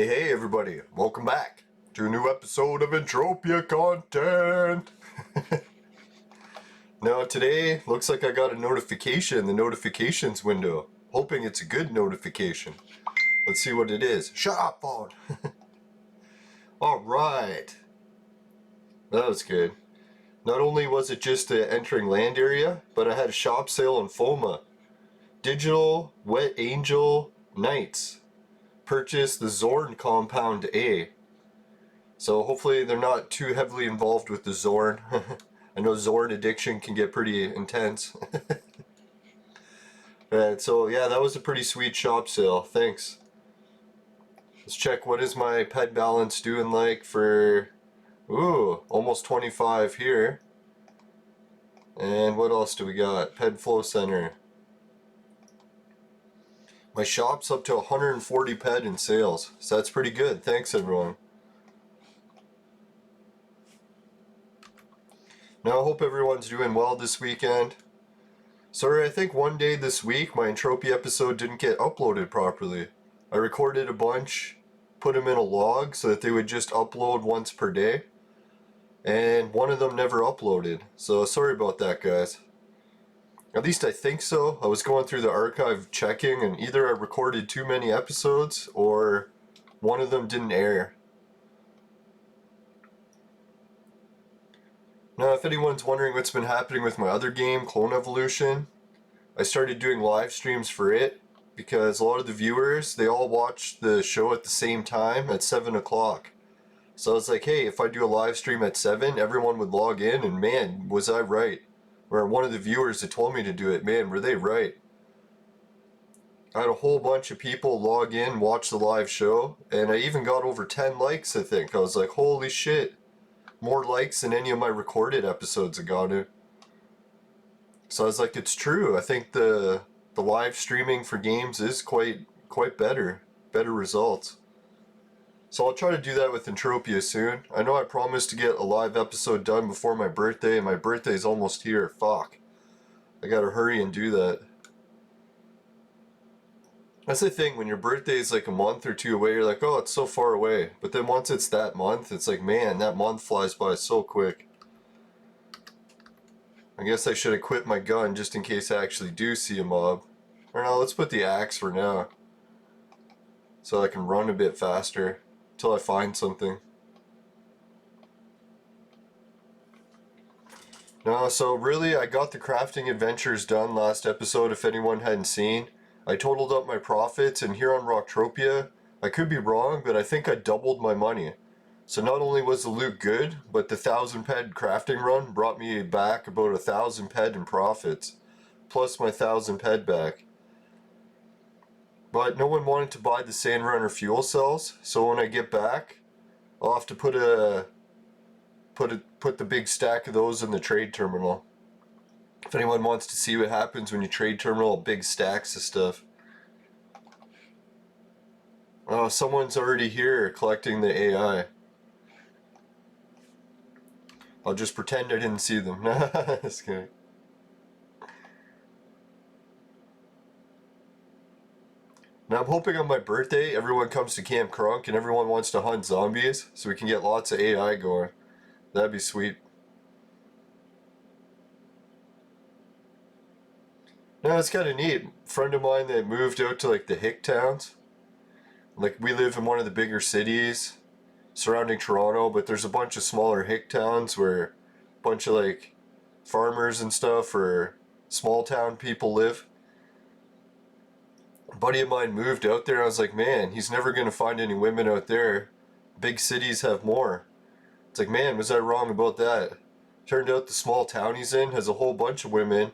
Hey everybody, welcome back to a new episode of Entropia content. Now today, looks like I got a notification in the notifications window. Hoping it's a good notification. Let's see what it is. Shut up, phone! Alright. That was good. Not only was it just the entering land area, but I had a shop sale on FOMA. Digital Wet Angel Knights. Purchase the Zorn Compound A. So hopefully they're not too heavily involved with the Zorn. I know Zorn addiction can get pretty intense. And so yeah, that was a pretty sweet shop sale. Thanks. Let's check what is my ped balance doing like for almost 25 here. And what else do we got? Ped Flow Center. My shop's up to 140 ped in sales, so that's pretty good. Thanks everyone. Now I hope everyone's doing well this weekend. Sorry, I think one day this week my Entropia episode didn't get uploaded properly. I recorded a bunch, put them in a log so that they would just upload once per day. And one of them never uploaded, so sorry about that guys. At least I think so. I was going through the archive checking and either I recorded too many episodes or one of them didn't air. Now if anyone's wondering what's been happening with my other game, Clone Evolution, I started doing live streams for it because a lot of the viewers, they all watch the show at the same time at 7 o'clock. So I was like, hey, if I do a live stream at 7, everyone would log in and man, was I right. Or one of the viewers that told me to do it, man, were they right. I had a whole bunch of people log in, watch the live show, and I even got over 10 likes, I think. I was like, holy shit. More likes than any of my recorded episodes have got it. So I was like, it's true. I think the live streaming for games is quite better results. So I'll try to do that with Entropia soon. I know I promised to get a live episode done before my birthday, and my birthday's almost here. Fuck. I gotta hurry and do that. That's the thing, when your birthday is like a month or two away, you're like, oh, it's so far away. But then once it's that month, it's like, man, that month flies by so quick. I guess I should equip my gun just in case I actually do see a mob. Or no, let's put the axe for now. So I can run a bit faster until I find something. No, so really I got the crafting adventures done last episode if anyone hadn't seen. I totaled up my profits and here on Rocktropia, I could be wrong, but I think I doubled my money. So not only was the loot good, but the 1000 ped crafting run brought me back about 1000 ped in profits. Plus my 1000 ped back. But no one wanted to buy the Sandrunner fuel cells, so when I get back, I'll have to put the big stack of those in the trade terminal. If anyone wants to see what happens when you trade terminal big stacks of stuff. Oh, someone's already here collecting the AI. I'll just pretend I didn't see them. Just kidding. Now I'm hoping on my birthday everyone comes to Camp Crunk and everyone wants to hunt zombies so we can get lots of AI going. That'd be sweet. No, it's kind of neat. A friend of mine that moved out to like the hick towns. Like we live in one of the bigger cities surrounding Toronto, but there's a bunch of smaller hick towns where a bunch of like farmers and stuff or small town people live. A buddy of mine moved out there and I was like, man, he's never going to find any women out there. Big cities have more. It's like, man, was I wrong about that? Turned out the small town he's in has a whole bunch of women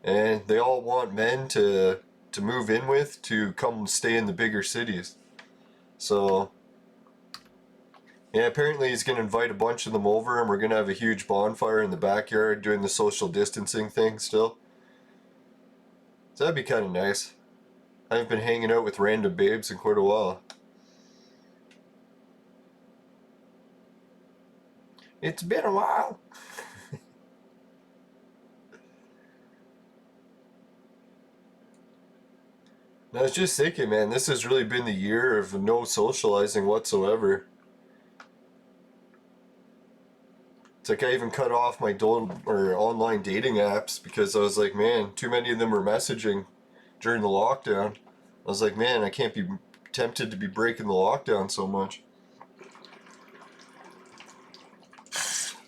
and they all want men to move in with to come stay in the bigger cities. So yeah, apparently he's going to invite a bunch of them over and we're going to have a huge bonfire in the backyard doing the social distancing thing still. So that'd be kind of nice. I haven't been hanging out with random babes in quite a while. It's been a while. I was just thinking, man, this has really been the year of no socializing whatsoever. It's like I even cut off my online dating apps because I was like, man, too many of them were messaging during the lockdown. I was like, man, I can't be tempted to be breaking the lockdown so much.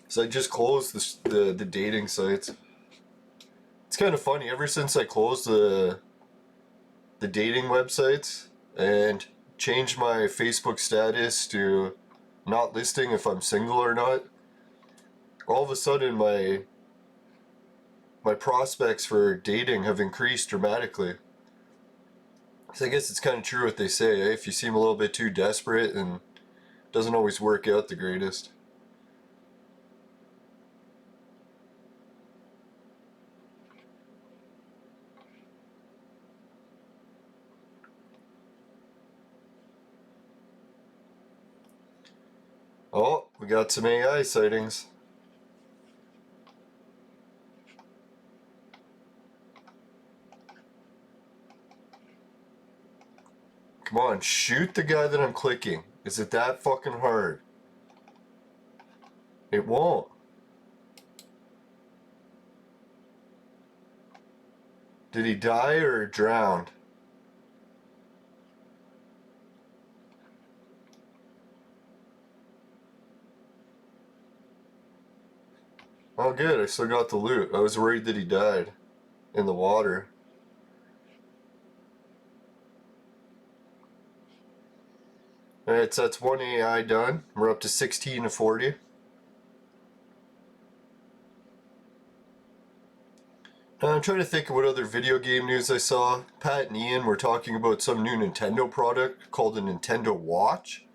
So I just closed the dating sites. It's kind of funny. Ever since I closed the dating websites and changed my Facebook status to not listing if I'm single or not, all of a sudden my prospects for dating have increased dramatically. So I guess it's kind of true what they say, eh? If you seem a little bit too desperate, then it doesn't always work out the greatest. Oh, we got some AI sightings. Come on, shoot the guy that I'm clicking. Is it that fucking hard? It won't. Did he die or drowned? Oh good, I still got the loot. I was worried that he died in the water. Alright, so that's one AI done. We're up to 16 to 40. I'm trying to think of what other video game news I saw. Pat and Ian were talking about some new Nintendo product called a Nintendo Watch.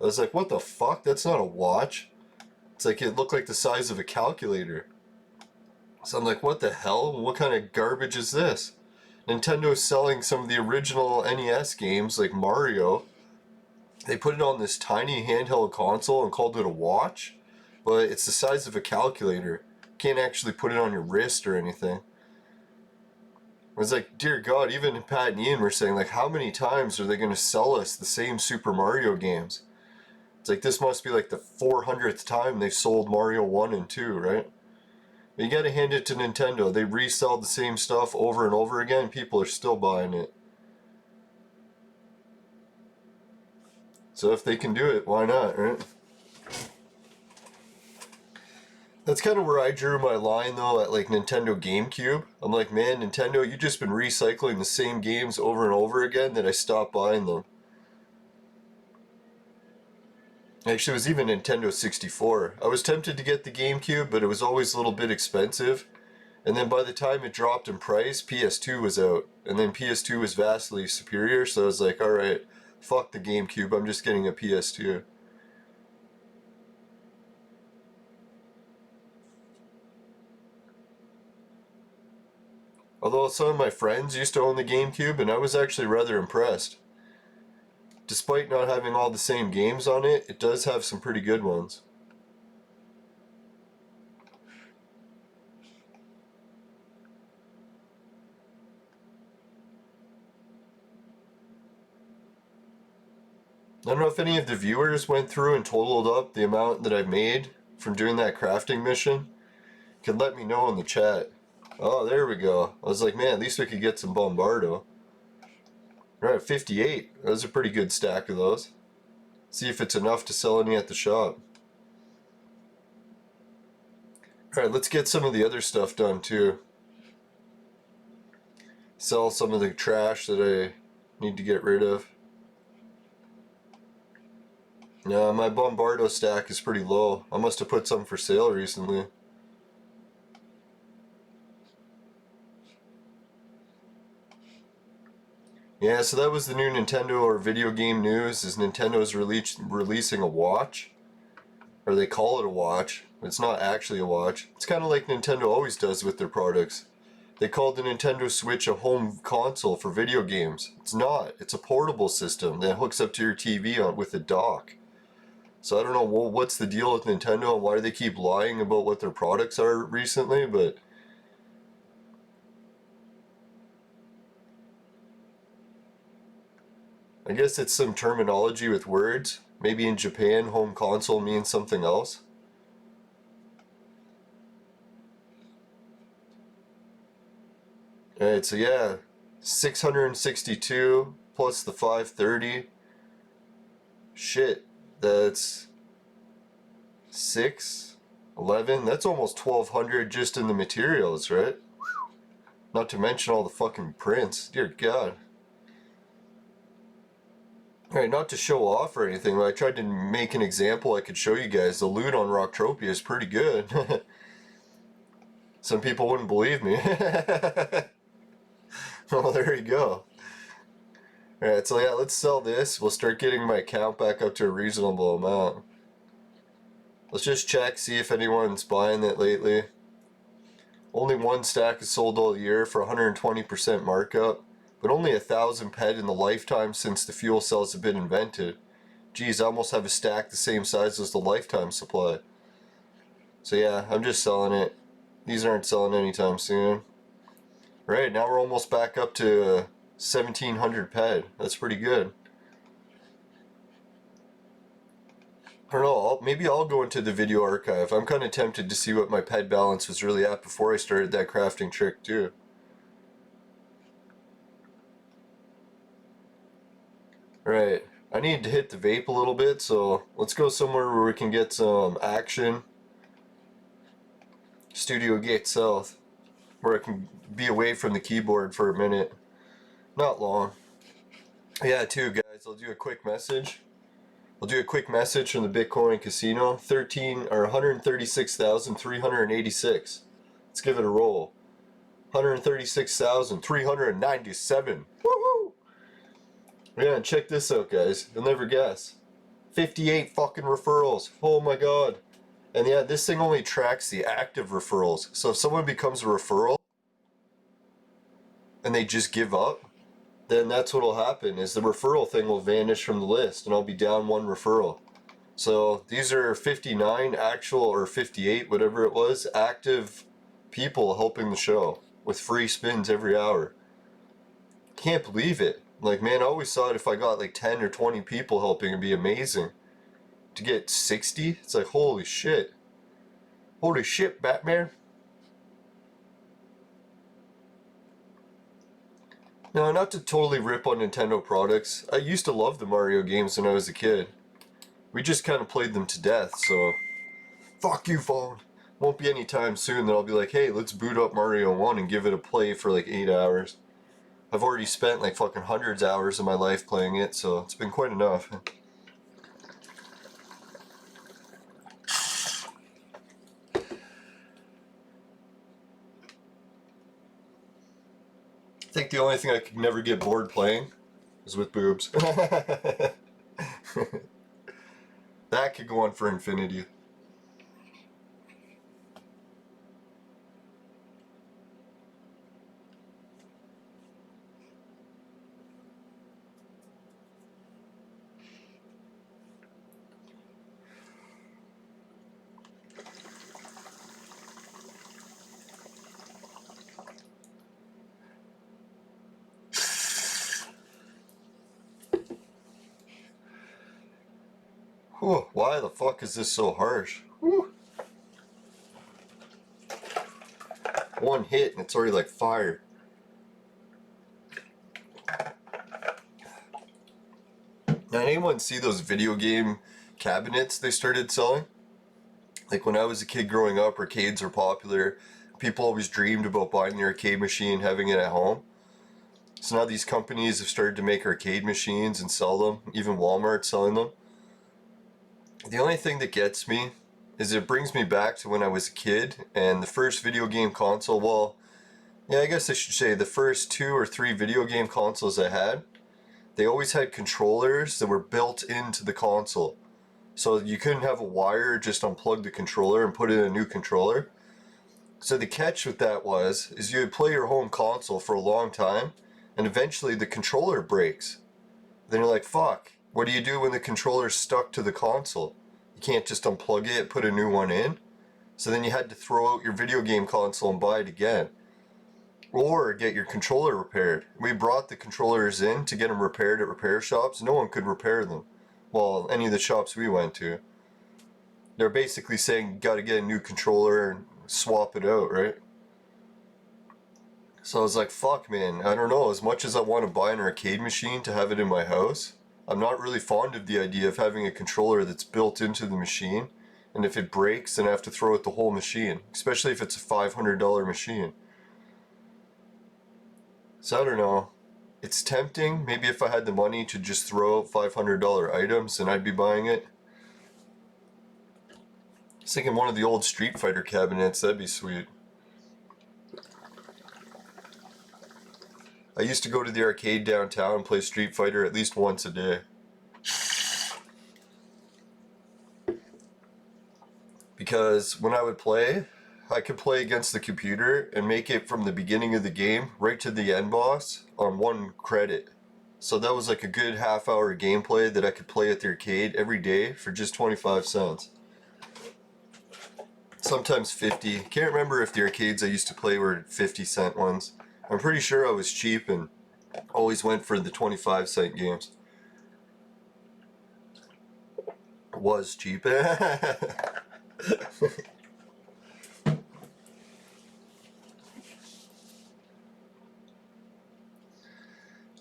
I was like, what the fuck? That's not a watch. It's like it looked like the size of a calculator. So I'm like, what the hell? What kind of garbage is this? Nintendo's selling some of the original NES games like Mario. They put it on this tiny handheld console and called it a watch, but it's the size of a calculator. Can't actually put it on your wrist or anything. I was like, dear God, even Pat and Ian were saying, like, how many times are they going to sell us the same Super Mario games? It's like, this must be like the 400th time they've sold Mario 1 and 2, right? But you gotta hand it to Nintendo. They resell the same stuff over and over again. People are still buying it. So if they can do it, why not, right? That's kind of where I drew my line though at like Nintendo GameCube. I'm like, man, Nintendo, you've just been recycling the same games over and over again that I stopped buying them. Actually, it was even Nintendo 64. I was tempted to get the GameCube, but it was always a little bit expensive. And then by the time it dropped in price, PS2 was out. And then PS2 was vastly superior, so I was like, alright, fuck the GameCube, I'm just getting a PS2. Although some of my friends used to own the GameCube, and I was actually rather impressed. Despite not having all the same games on it, it does have some pretty good ones. I don't know if any of the viewers went through and totaled up the amount that I've made from doing that crafting mission. Could let me know in the chat. Oh, there we go. I was like, man, at least we could get some Bombardo. We're at 58. That was a pretty good stack of those. See if it's enough to sell any at the shop. Alright, let's get some of the other stuff done too. Sell some of the trash that I need to get rid of. No, my Bombardo stack is pretty low. I must have put some for sale recently. Yeah, so that was the new Nintendo or video game news, is Nintendo's releasing a watch. Or they call it a watch. It's not actually a watch. It's kind of like Nintendo always does with their products. They called the Nintendo Switch a home console for video games. It's not. It's a portable system that hooks up to your TV with a dock. So I don't know what's the deal with Nintendo and why they keep lying about what their products are recently, but I guess it's some terminology with words. Maybe in Japan, home console means something else. Alright, so yeah, 662 plus the 530. Shit, that's 11. That's almost 1200 just in the materials, right? Not to mention all the fucking prints. Dear God. Alright, not to show off or anything, but I tried to make an example I could show you guys. The loot on Rocktropia is pretty good. Some people wouldn't believe me. Well, there you go. Alright, so yeah, let's sell this. We'll start getting my account back up to a reasonable amount. Let's just check, see if anyone's buying it lately. Only one stack is sold all year for 120% markup, but only 1,000 ped in the lifetime since the fuel cells have been invented. Geez, I almost have a stack the same size as the lifetime supply. So yeah, I'm just selling it. These aren't selling anytime soon. Right, now we're almost back up to 1,700 ped. That's pretty good. I don't know, maybe I'll go into the video archive. I'm kind of tempted to see what my ped balance was really at before I started that crafting trick too. Right, I need to hit the vape a little bit, so let's go somewhere where we can get some action. Studio Gate South, where I can be away from the keyboard for a minute. Not long. Yeah, too, guys, I'll do a quick message. I'll do a quick message from the Bitcoin casino. 136,386. Let's give it a roll. 136,397. Woohoo! Yeah, and check this out, guys. You'll never guess. 58 fucking referrals. Oh my god. And yeah, this thing only tracks the active referrals. So if someone becomes a referral and they just give up, then that's what'll happen, is the referral thing will vanish from the list and I'll be down one referral. So these are 59 actual, or 58, whatever it was, active people helping the show with free spins every hour. Can't believe it. Like, man, I always thought if I got like 10 or 20 people helping, it'd be amazing. To get 60, it's like, holy shit. Holy shit, Batman. Now, not to totally rip on Nintendo products, I used to love the Mario games when I was a kid. We just kind of played them to death, so... Fuck you, phone! Won't be any time soon that I'll be like, hey, let's boot up Mario 1 and give it a play for like 8 hours. I've already spent like fucking hundreds of hours of my life playing it, so it's been quite enough. I think the only thing I could never get bored playing is with boobs. That could go on for infinity. Whew, why the fuck is this so harsh? Whew. One hit and it's already like fire. Now, anyone see those video game cabinets they started selling? Like when I was a kid growing up, arcades were popular. People always dreamed about buying the arcade machine, having it at home. So now these companies have started to make arcade machines and sell them. Even Walmart's selling them. The only thing that gets me is it brings me back to when I was a kid and the first video game console, well, yeah, I guess I should say the first 2 or 3 video game consoles I had, they always had controllers that were built into the console. So you couldn't have a wire, just unplug the controller and put in a new controller. So the catch with that is you would play your home console for a long time and eventually the controller breaks. Then you're like, fuck. What do you do when the controller's stuck to the console? You can't just unplug it, put a new one in. So then you had to throw out your video game console and buy it again. or get your controller repaired. We brought the controllers in to get them repaired at repair shops. No one could repair them. Well, any of the shops we went to. They're basically saying you gotta get a new controller and swap it out, right? So I was like, fuck, man, I don't know. As much as I want to buy an arcade machine to have it in my house, I'm not really fond of the idea of having a controller that's built into the machine. And if it breaks, then I have to throw out the whole machine, especially if it's a $500 machine. So I don't know. It's tempting. Maybe if I had the money to just throw out $500 items, then I'd be buying it. I was thinking one of the old Street Fighter cabinets, that'd be sweet. I used to go to the arcade downtown and play Street Fighter at least once a day. Because when I would play, I could play against the computer and make it from the beginning of the game right to the end boss on 1 credit. So that was like a good half-hour gameplay that I could play at the arcade every day for just 25 cents. Sometimes 50. Can't remember if the arcades I used to play were 50-cent ones. I'm pretty sure I was cheap and always went for the 25-cent games. Was cheap.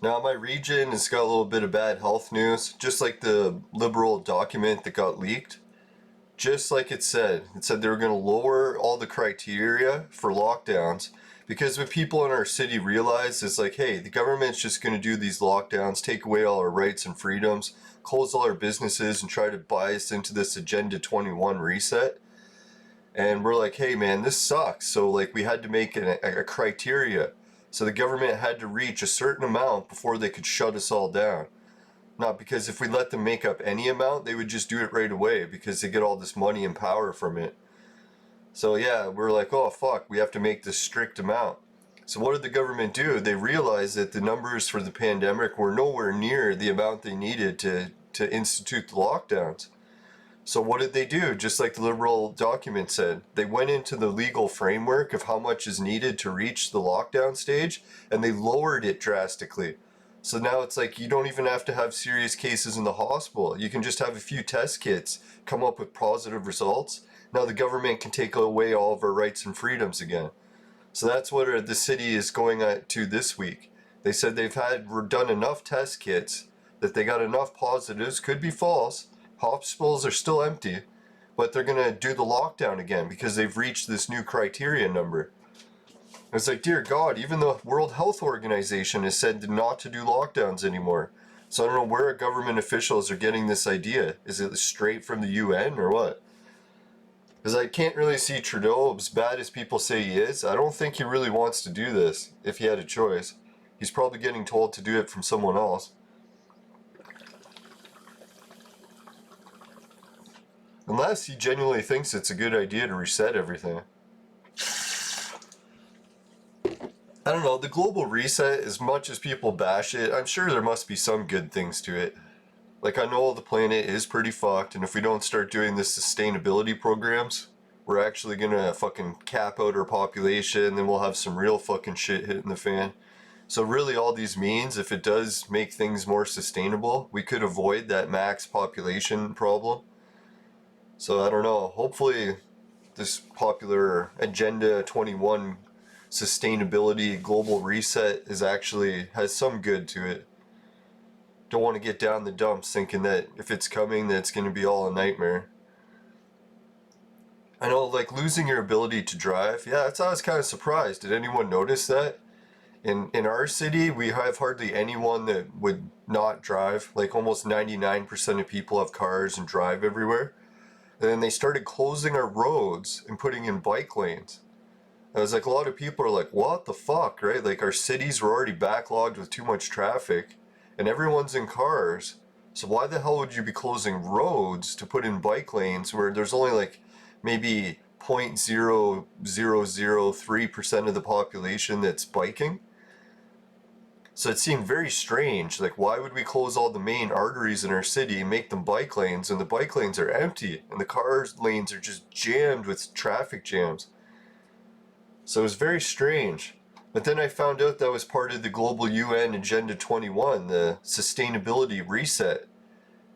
Now my region has got a little bit of bad health news, just like the Liberal document that got leaked. Just like it said they were going to lower all the criteria for lockdowns, because what people in our city realize is like, hey, the government's just going to do these lockdowns, take away all our rights and freedoms, close all our businesses, and try to buy us into this Agenda 21 reset. And we're like, hey man, this sucks. So like we had to make a criteria. So the government had to reach a certain amount before they could shut us all down. Not because if we let them make up any amount, they would just do it right away because they get all this money and power from it. So yeah, we're like, oh fuck, we have to make this strict amount. So what did the government do? They realized that the numbers for the pandemic were nowhere near the amount they needed to institute the lockdowns. So what did they do? Just like the Liberal document said, they went into the legal framework of how much is needed to reach the lockdown stage, and they lowered it drastically. So now it's like you don't even have to have serious cases in the hospital. You can just have a few test kits, come up with positive results. Now the government can take away all of our rights and freedoms again. So that's what the city is going to this week. They said they've done enough test kits that they got enough positives, could be false. Hospitals are still empty, but they're going to do the lockdown again because they've reached this new criteria number. It's like, dear God, even the World Health Organization has said not to do lockdowns anymore. So I don't know where our government officials are getting this idea. Is it straight from the UN or what? Because I can't really see Trudeau, as bad as people say he is, I don't think he really wants to do this if he had a choice. He's probably getting told to do it from someone else. Unless he genuinely thinks it's a good idea to reset everything. I don't know, the global reset, as much as people bash it, I'm sure there must be some good things to it. Like, I know the planet is pretty fucked, and if we don't start doing the sustainability programs, we're actually gonna fucking cap out our population, then we'll have some real fucking shit hitting the fan. So really all these means, if it does make things more sustainable, we could avoid that max population problem. So I don't know, hopefully this popular Agenda 21 sustainability global reset has some good to it. Don't want to get down the dumps thinking that if it's coming that it's going to be all a nightmare. I know, like, losing your ability to drive, yeah, that's how I was kind of surprised. Did anyone notice that? In our city, we have hardly anyone that would not drive. Like, almost 99% of people have cars and drive everywhere. And then they started closing our roads and putting in bike lanes. I was like, a lot of people are like, what the fuck, right? Like, our cities were already backlogged with too much traffic, and everyone's in cars. So why the hell would you be closing roads to put in bike lanes where there's only like maybe 0.0003% of the population that's biking? So it seemed very strange. Like, why would we close all the main arteries in our city and make them bike lanes, and the bike lanes are empty, and the car lanes are just jammed with traffic jams? So it was very strange. But then I found out that was part of the global UN Agenda 21, the sustainability reset,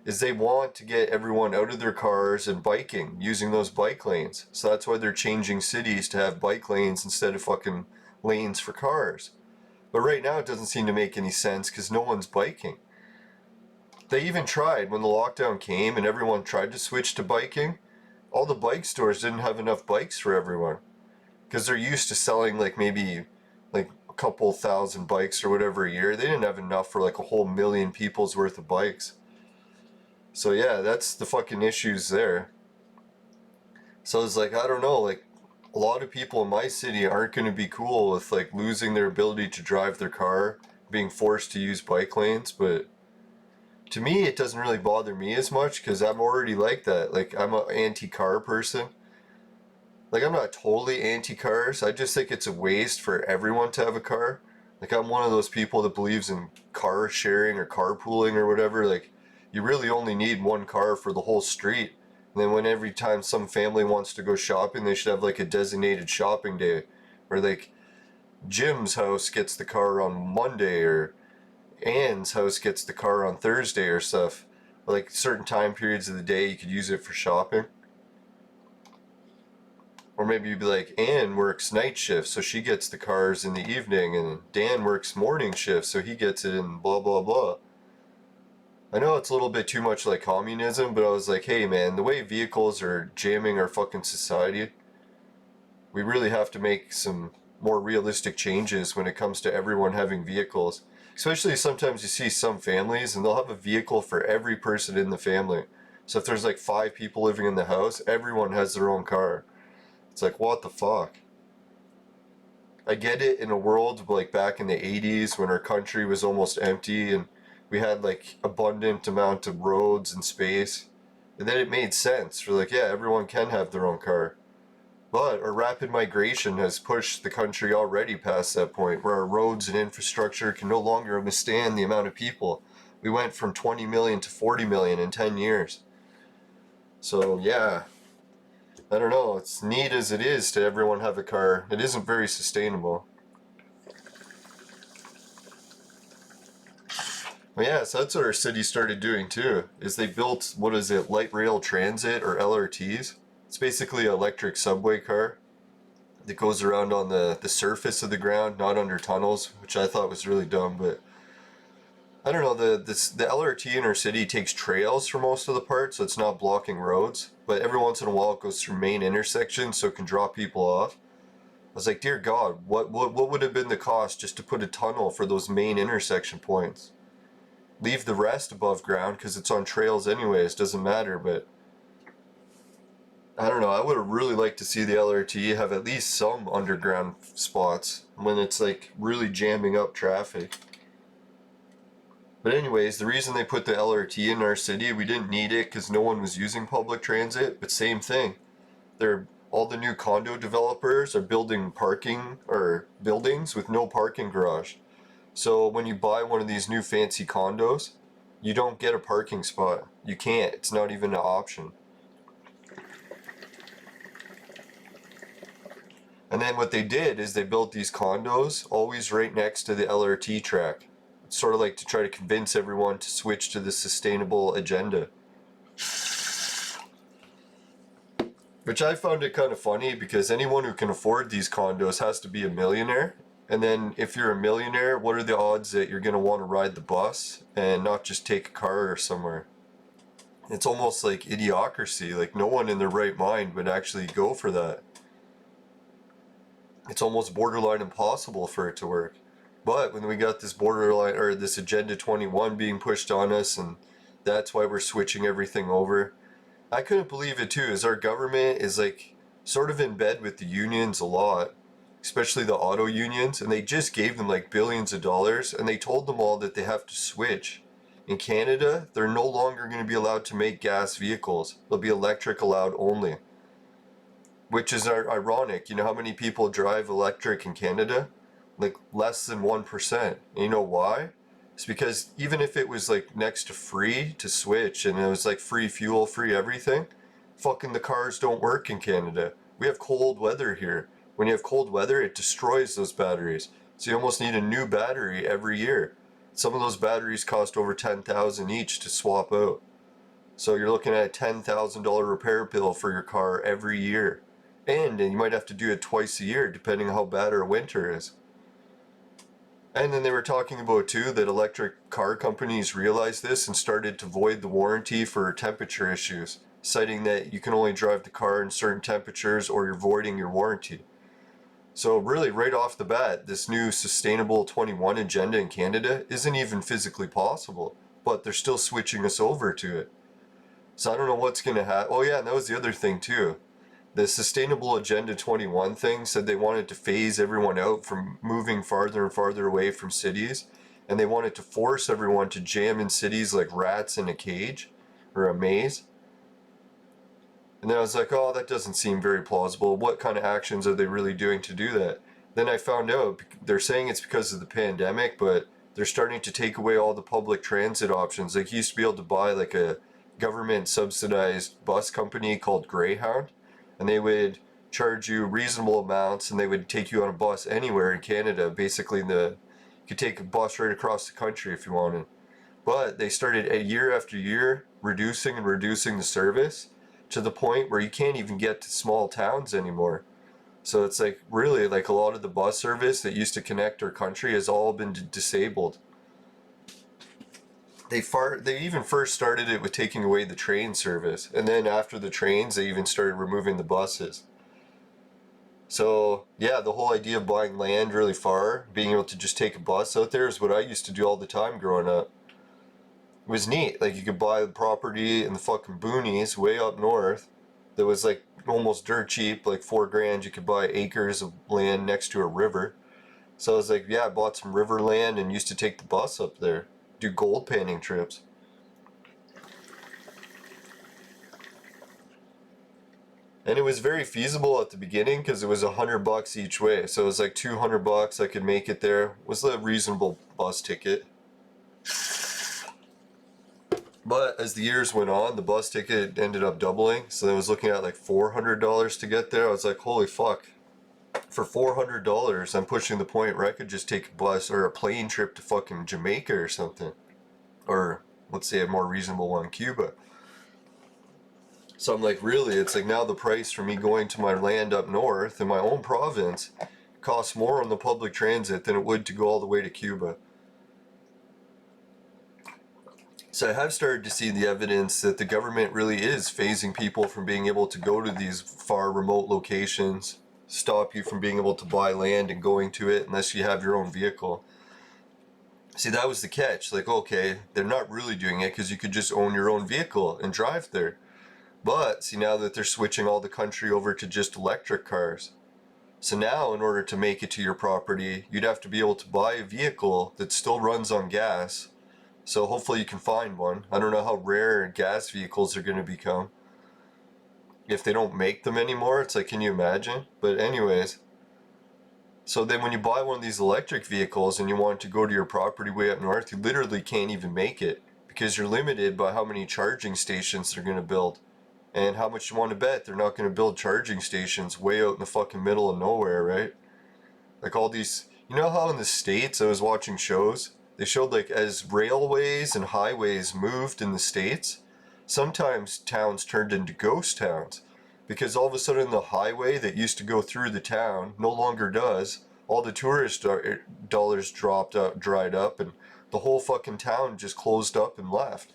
is they want to get everyone out of their cars and biking, using those bike lanes. So that's why they're changing cities to have bike lanes instead of fucking lanes for cars. But right now it doesn't seem to make any sense because no one's biking. They even tried when the lockdown came and everyone tried to switch to biking. All the bike stores didn't have enough bikes for everyone because they're used to selling like maybe like a couple thousand bikes or whatever a year. They didn't have enough for like a whole million people's worth of bikes. So yeah, that's the fucking issues there. So it's like, I don't know, like a lot of people in my city aren't going to be cool with like losing their ability to drive their car, being forced to use bike lanes, but to me it doesn't really bother me as much because I'm already like that. Like I'm an anti-car person. Like I'm not totally anti-cars. I just think it's a waste for everyone to have a car. Like I'm one of those people that believes in car sharing or carpooling or whatever. Like you really only need one car for the whole street. And then when every time some family wants to go shopping, they should have like a designated shopping day. Or like Jim's house gets the car on Monday or Ann's house gets the car on Thursday or stuff. Like certain time periods of the day you could use it for shopping. Or maybe you'd be like, Ann works night shift, so she gets the cars in the evening, and Dan works morning shift, so he gets it in blah blah blah. I know it's a little bit too much like communism, but I was like, hey man, the way vehicles are jamming our fucking society, we really have to make some more realistic changes when it comes to everyone having vehicles. Especially sometimes you see some families and they'll have a vehicle for every person in the family. So if there's like 5 people living in the house, everyone has their own car. It's like, what the fuck? I get it in a world like back in the 80s when our country was almost empty and we had like abundant amount of roads and space. And then it made sense for like, yeah, everyone can have their own car. But our rapid migration has pushed the country already past that point where our roads and infrastructure can no longer withstand the amount of people. We went from 20 million to 40 million in 10 years. So yeah, I don't know, it's neat as it is to everyone have a car. It isn't very sustainable. Well, yeah, so that's what our city started doing too, is they built, what is it, light rail transit or LRTs? It's basically an electric subway car that goes around on the surface of the ground, not under tunnels, which I thought was really dumb, but I don't know, the LRT in our city takes trails for most of the part, so it's not blocking roads, but every once in a while it goes through main intersections so it can drop people off. I was like, dear God, what would have been the cost just to put a tunnel for those main intersection points? Leave the rest above ground because it's on trails anyways, doesn't matter, but I don't know, I would have really liked to see the LRT have at least some underground spots when it's like really jamming up traffic. But anyways, the reason they put the LRT in our city, we didn't need it because no one was using public transit, but same thing. All the new condo developers are building parking or buildings with no parking garage. So when you buy one of these new fancy condos, you don't get a parking spot. You can't. It's not even an option. And then what they did is they built these condos always right next to the LRT track. It's sort of like to try to convince everyone to switch to the sustainable agenda. Which I found it kind of funny because anyone who can afford these condos has to be a millionaire. And then if you're a millionaire, what are the odds that you're going to want to ride the bus and not just take a car or somewhere? It's almost like idiocracy. Like no one in their right mind would actually go for that. It's almost borderline impossible for it to work. But when we got this borderline or this Agenda 21 being pushed on us, and that's why we're switching everything over, I couldn't believe it too, as our government is like sort of in bed with the unions a lot, especially the auto unions, and they just gave them like billions of dollars, and they told them all that they have to switch. In Canada, they're no longer going to be allowed to make gas vehicles. They'll be electric allowed only. Which is ironic. You know how many people drive electric in Canada? Like less than 1%. And you know why? It's because even if it was like next to free to switch and it was like free fuel, free everything, fucking the cars don't work in Canada. We have cold weather here. When you have cold weather, it destroys those batteries. So you almost need a new battery every year. Some of those batteries cost over $10,000 each to swap out. So you're looking at a $10,000 repair bill for your car every year. And you might have to do it twice a year depending on how bad our winter is. And then they were talking about too that electric car companies realized this and started to void the warranty for temperature issues, citing that you can only drive the car in certain temperatures or you're voiding your warranty. So really right off the bat, this new Sustainable 21 agenda in Canada isn't even physically possible, but they're still switching us over to it. So I don't know what's going to happen. Oh yeah, and that was the other thing too. The Sustainable Agenda 21 thing said they wanted to phase everyone out from moving farther and farther away from cities, and they wanted to force everyone to jam in cities like rats in a cage or a maze. And then I was like, oh, that doesn't seem very plausible. What kind of actions are they really doing to do that? Then I found out they're saying it's because of the pandemic, but they're starting to take away all the public transit options. Like you used to be able to buy like a government subsidized bus company called Greyhound, and they would charge you reasonable amounts and they would take you on a bus anywhere in Canada. Basically, you could take a bus right across the country if you wanted. But they started a year after year reducing and reducing the service to the point where you can't even get to small towns anymore. So it's like really like a lot of the bus service that used to connect our country has all been disabled. They even first started it with taking away the train service, and then after the trains they even started removing the buses. So yeah, the whole idea of buying land really far, being able to just take a bus out there is what I used to do all the time growing up. It was neat. Like you could buy the property in the fucking boonies way up north that was like almost dirt cheap, like $4 grand. You could buy acres of land next to a river. So I was like, yeah, I bought some river land and used to take the bus up there, do gold panning trips. And it was very feasible at the beginning because it was $100 each way. So it was like $200 I could make it there. It was a reasonable bus ticket. But as the years went on, the bus ticket ended up doubling. So I was looking at like $400 to get there. I was like, holy fuck. For $400, I'm pushing the point where I could just take a bus or a plane trip to fucking Jamaica or something. Or let's say a more reasonable one, Cuba. So I'm like, really? It's like now the price for me going to my land up north in my own province costs more on the public transit than it would to go all the way to Cuba. So I have started to see the evidence that the government really is phasing people from being able to go to these far remote locations, stop you from being able to buy land and going to it unless you have your own vehicle. See, that was the catch. Like, okay, they're not really doing it because you could just own your own vehicle and drive there. But see, now that they're switching all the country over to just electric cars. So now, in order to make it to your property, you'd have to be able to buy a vehicle that still runs on gas. So hopefully you can find one. I don't know how rare gas vehicles are going to become. If they don't make them anymore, it's like, can you imagine? But anyways, so then when you buy one of these electric vehicles and you want to go to your property way up north, you literally can't even make it because you're limited by how many charging stations they're going to build. And how much you want to bet they're not going to build charging stations way out in the fucking middle of nowhere, right? Like all these, you know how in the States I was watching shows? They showed like as railways and highways moved in the States, sometimes towns turned into ghost towns. Because all of a sudden the highway that used to go through the town no longer does. All the tourist dollars dried up, and the whole fucking town just closed up and left.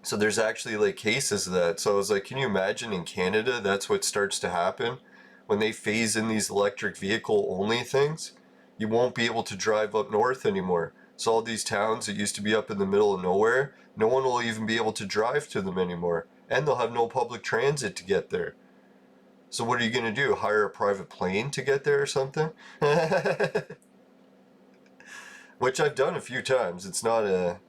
So there's actually like cases of that. So I was like, can you imagine in Canada that's what starts to happen? When they phase in these electric vehicle only things, you won't be able to drive up north anymore. So all these towns that used to be up in the middle of nowhere, no one will even be able to drive to them anymore. And they'll have no public transit to get there. So what are you going to do? Hire a private plane to get there or something? Which I've done a few times. It's not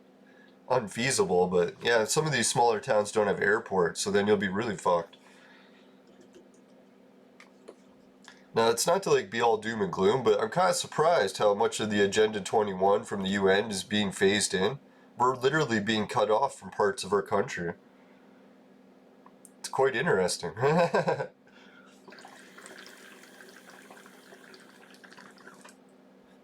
unfeasible, but yeah, some of these smaller towns don't have airports, so then you'll be really fucked. Now, it's not to like be all doom and gloom, but I'm kind of surprised how much of the Agenda 21 from the UN is being phased in. We're literally being cut off from parts of our country. It's quite interesting.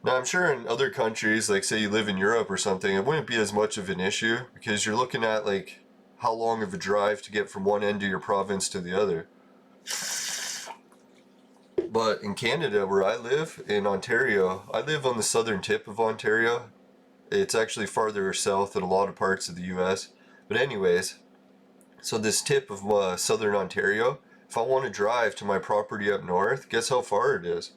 Now, I'm sure in other countries, like say you live in Europe or something, it wouldn't be as much of an issue because you're looking at like how long of a drive to get from one end of your province to the other. But in Canada, where I live, in Ontario, I live on the southern tip of Ontario. It's actually farther south than a lot of parts of the US. But, anyways, so this tip of southern Ontario, if I want to drive to my property up north, guess how far it is?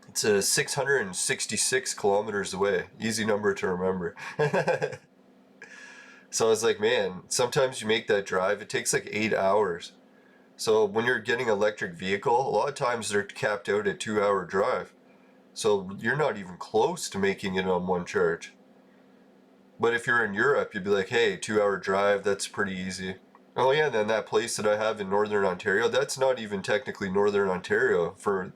It's 666 kilometers away. Easy number to remember. So I was like, man, sometimes you make that drive, it takes like 8 hours. So when you're getting an electric vehicle, a lot of times they're capped out at 2 hour drive. So you're not even close to making it on one charge. But if you're in Europe, you'd be like, hey, 2 hour drive, that's pretty easy. Oh yeah, and then that place that I have in Northern Ontario, that's not even technically Northern Ontario. For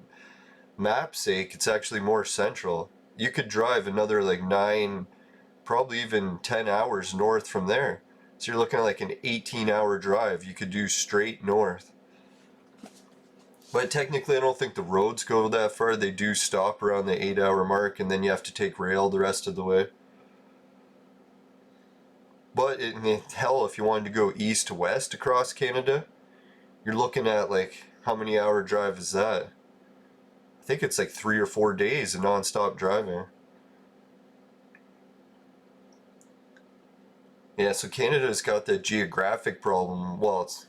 map's sake, it's actually more central. You could drive another like 9, probably even 10 hours north from there. So you're looking at like an 18-hour drive you could do straight north. But technically, I don't think the roads go that far. They do stop around the 8 hour mark, and then you have to take rail the rest of the way. But hell, if you wanted to go east to west across Canada, you're looking at like, how many hour drive is that? I think it's like 3 or 4 days of non-stop driving. Yeah, so Canada's got that geographic problem. Well, it's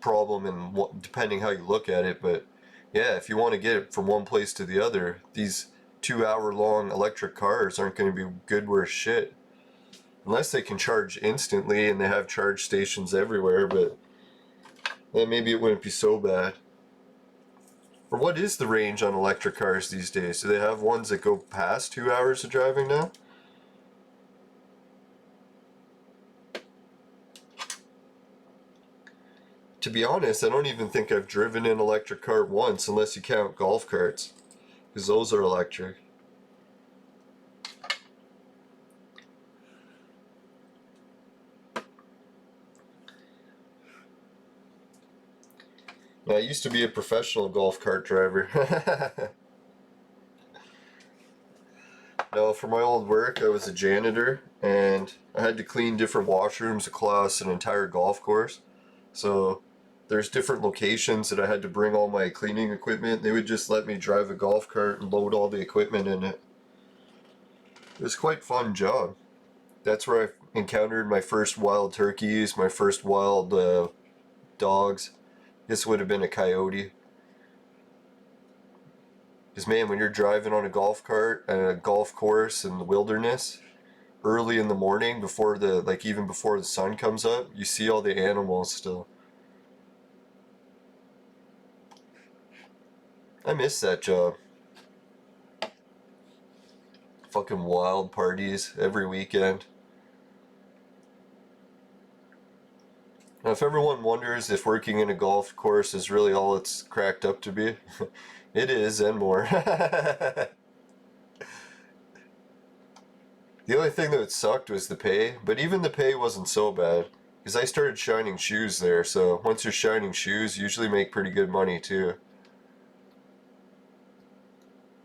problem in what, depending how you look at it, but yeah, if you want to get it from one place to the other, these 2 hour long electric cars aren't going to be good worth shit. Unless they can charge instantly and they have charge stations everywhere, but then maybe it wouldn't be so bad. Or what is the range on electric cars these days? Do they have ones that go past 2 hours of driving now? To be honest, I don't even think I've driven an electric car once, unless you count golf carts, because those are electric. Now, I used to be a professional golf cart driver. No, for my old work, I was a janitor, and I had to clean different washrooms across an entire golf course. So there's different locations that I had to bring all my cleaning equipment. They would just let me drive a golf cart and load all the equipment in it. It was quite a fun job. That's where I encountered my first wild turkeys, my first wild dogs. This would have been a coyote. Because man, when you're driving on a golf cart and a golf course in the wilderness, early in the morning, before the like even before the sun comes up, you see all the animals still. I miss that job. Fucking wild parties every weekend. Now, if everyone wonders if working in a golf course is really all it's cracked up to be, it is and more. The only thing that sucked was the pay, but even the pay wasn't so bad. Because I started shining shoes there, so once you're shining shoes, you usually make pretty good money too.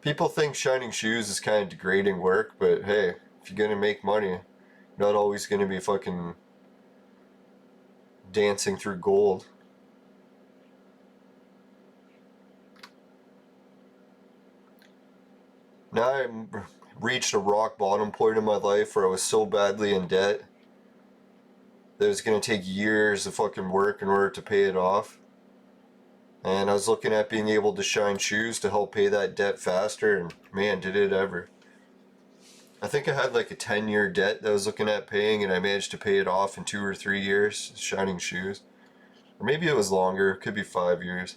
People think shining shoes is kind of degrading work, but hey, if you're gonna make money, you're not always gonna be fucking dancing through gold. Now I reached a rock bottom point in my life where I was so badly in debt that it was gonna take years of fucking work in order to pay it off. And I was looking at being able to shine shoes to help pay that debt faster, and man, did it ever. I think I had like a 10-year debt that I was looking at paying, and I managed to pay it off in 2 or 3 years, shining shoes. Or maybe it was longer, it could be 5 years.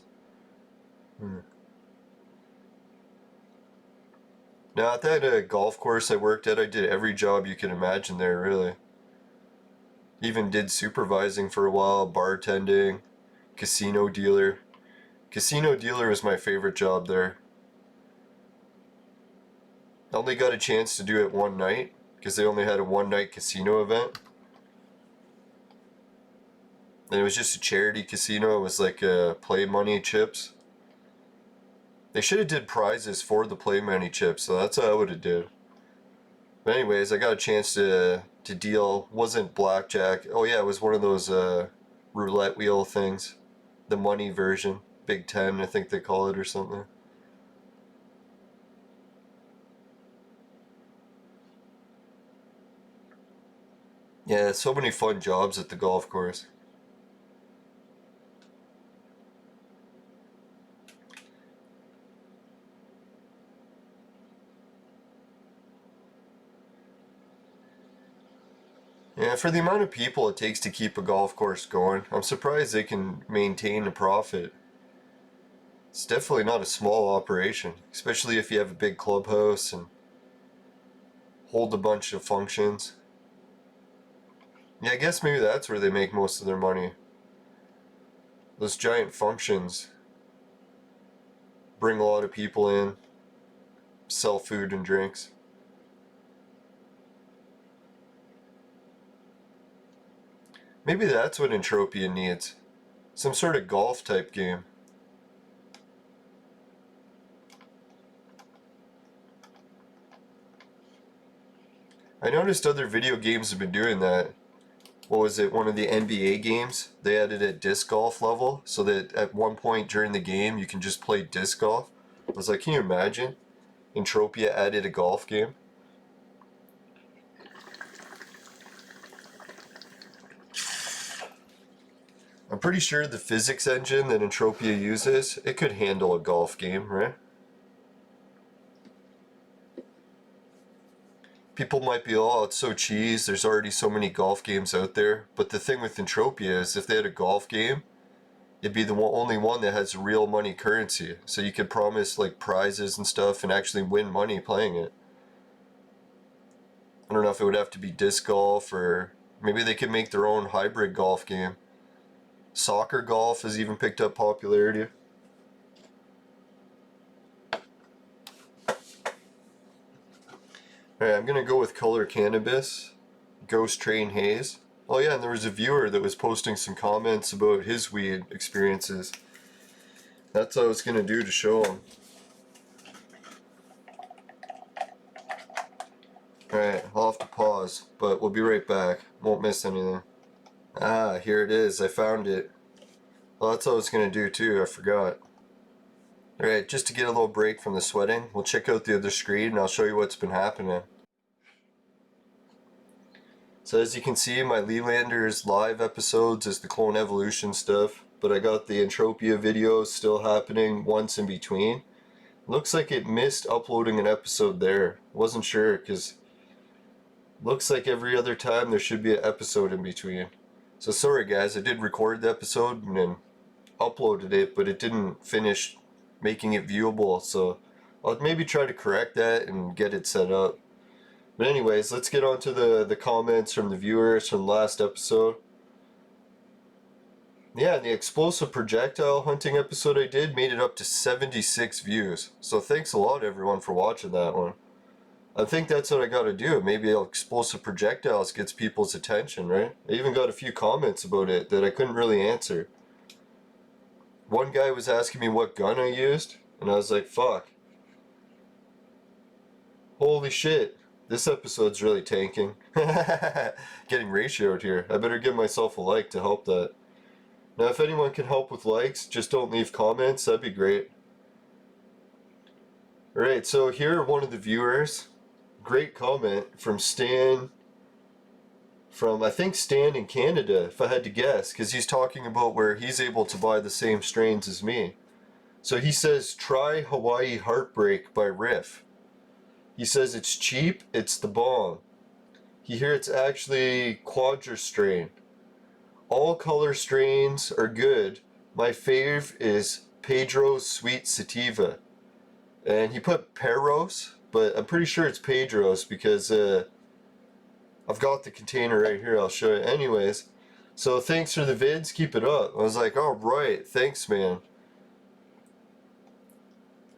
Now, at that golf course I worked at, I did every job you could imagine there, really. Even did supervising for a while, bartending, casino dealer. Casino dealer was my favorite job there. I only got a chance to do it one night because they only had a one-night casino event. And it was just a charity casino. It was like play money chips. They should have did prizes for the play money chips, so that's what I would have did. But anyways, I got a chance to deal. Wasn't blackjack. Oh yeah, it was one of those roulette wheel things, the money version, Big Ten, I think they call it or something. Yeah, so many fun jobs at the golf course. Yeah, for the amount of people it takes to keep a golf course going, I'm surprised they can maintain a profit. It's definitely not a small operation, especially if you have a big clubhouse and hold a bunch of functions. Yeah, I guess maybe that's where they make most of their money. Those giant functions bring a lot of people in, sell food and drinks. Maybe that's what Entropia needs. Some sort of golf type game. I noticed other video games have been doing that. What was it, one of the NBA games? They had it at disc golf level, so that at one point during the game you can just play disc golf. I was like, can you imagine? Entropia added a golf game. I'm pretty sure the physics engine that Entropia uses, it could handle a golf game, right? People might be, oh, it's so cheese, there's already so many golf games out there. But the thing with Entropia is if they had a golf game, it'd be the only one that has real money currency. So you could promise like prizes and stuff and actually win money playing it. I don't know if it would have to be disc golf or maybe they could make their own hybrid golf game. Soccer golf has even picked up popularity. Alright, I'm gonna go with Color Cannabis, Ghost Train Haze. Oh yeah, and there was a viewer that was posting some comments about his weed experiences. That's what I was gonna do to show him. Alright, I'll have to pause, but we'll be right back. Won't miss anything. Ah, here it is. I found it. Well, that's what I was gonna do too, I forgot. Alright, just to get a little break from the sweating, we'll check out the other screen and I'll show you what's been happening. So as you can see, my Lelanders live episodes is the clone evolution stuff, but I got the Entropia videos still happening once in between. Looks like it missed uploading an episode there. Wasn't sure, because looks like every other time there should be an episode in between. So sorry guys, I did record the episode and then uploaded it, but it didn't finish making it viewable, so I'll maybe try to correct that and get it set up. But anyways, let's get on to the comments from the viewers from the last episode. Yeah, the explosive projectile hunting episode I did made it up to 76 views. So thanks a lot everyone for watching that one. I think that's what I gotta do. Maybe explosive projectiles gets people's attention, right? I even got a few comments about it that I couldn't really answer. One guy was asking me what gun I used, and I was like, fuck. Holy shit. This episode's really tanking. Getting ratioed here. I better give myself a like to help that. Now if anyone can help with likes, just don't leave comments, that'd be great. Alright, so here one of the viewers, great comment from Stan, from I think Stan in Canada, if I had to guess, because he's talking about where he's able to buy the same strains as me. So he says, try Hawaii Heartbreak by Riff. He says it's cheap, it's the bomb. Here it's actually Quadra strain. All color strains are good. My fave is Pedro's Sweet Sativa. And he put Peros, but I'm pretty sure it's Pedro's because I've got the container right here, I'll show you. Anyways, so thanks for the vids, keep it up. I was like, alright, thanks man.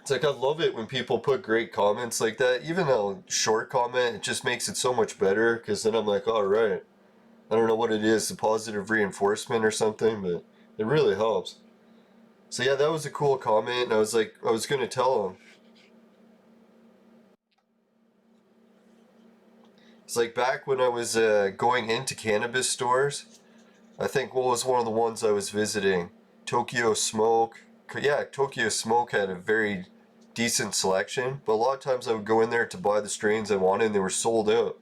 It's like I love it when people put great comments like that. Even a short comment, it just makes it so much better because then I'm like, alright. I don't know what it is, the positive reinforcement or something, but it really helps. So yeah, that was a cool comment, and I was like, I was gonna tell him. It's like back when I was going into cannabis stores. I think what was one of the ones I was visiting? Tokyo Smoke. Yeah, Tokyo Smoke had a very decent selection, but a lot of times I would go in there to buy the strains I wanted and they were sold out.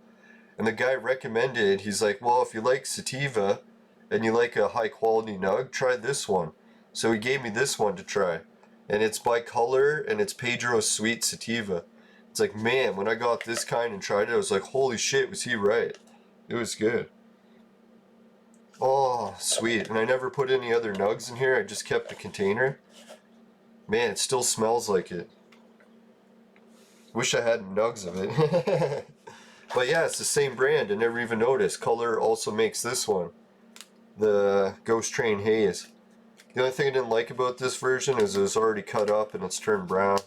And the guy recommended, he's like, well, if you like sativa and you like a high quality nug, try this one. So he gave me this one to try. And it's by color and it's Pedro Sweet Sativa. It's like, man, when I got this kind and tried it, I was like, holy shit, was he right? It was good. Oh, sweet. And I never put any other nugs in here. I just kept the container. Man, it still smells like it. Wish I had nugs of it. But yeah, it's the same brand. I never even noticed. Color also makes this one. The Ghost Train Haze. The only thing I didn't like about this version is it was already cut up and it's turned brown.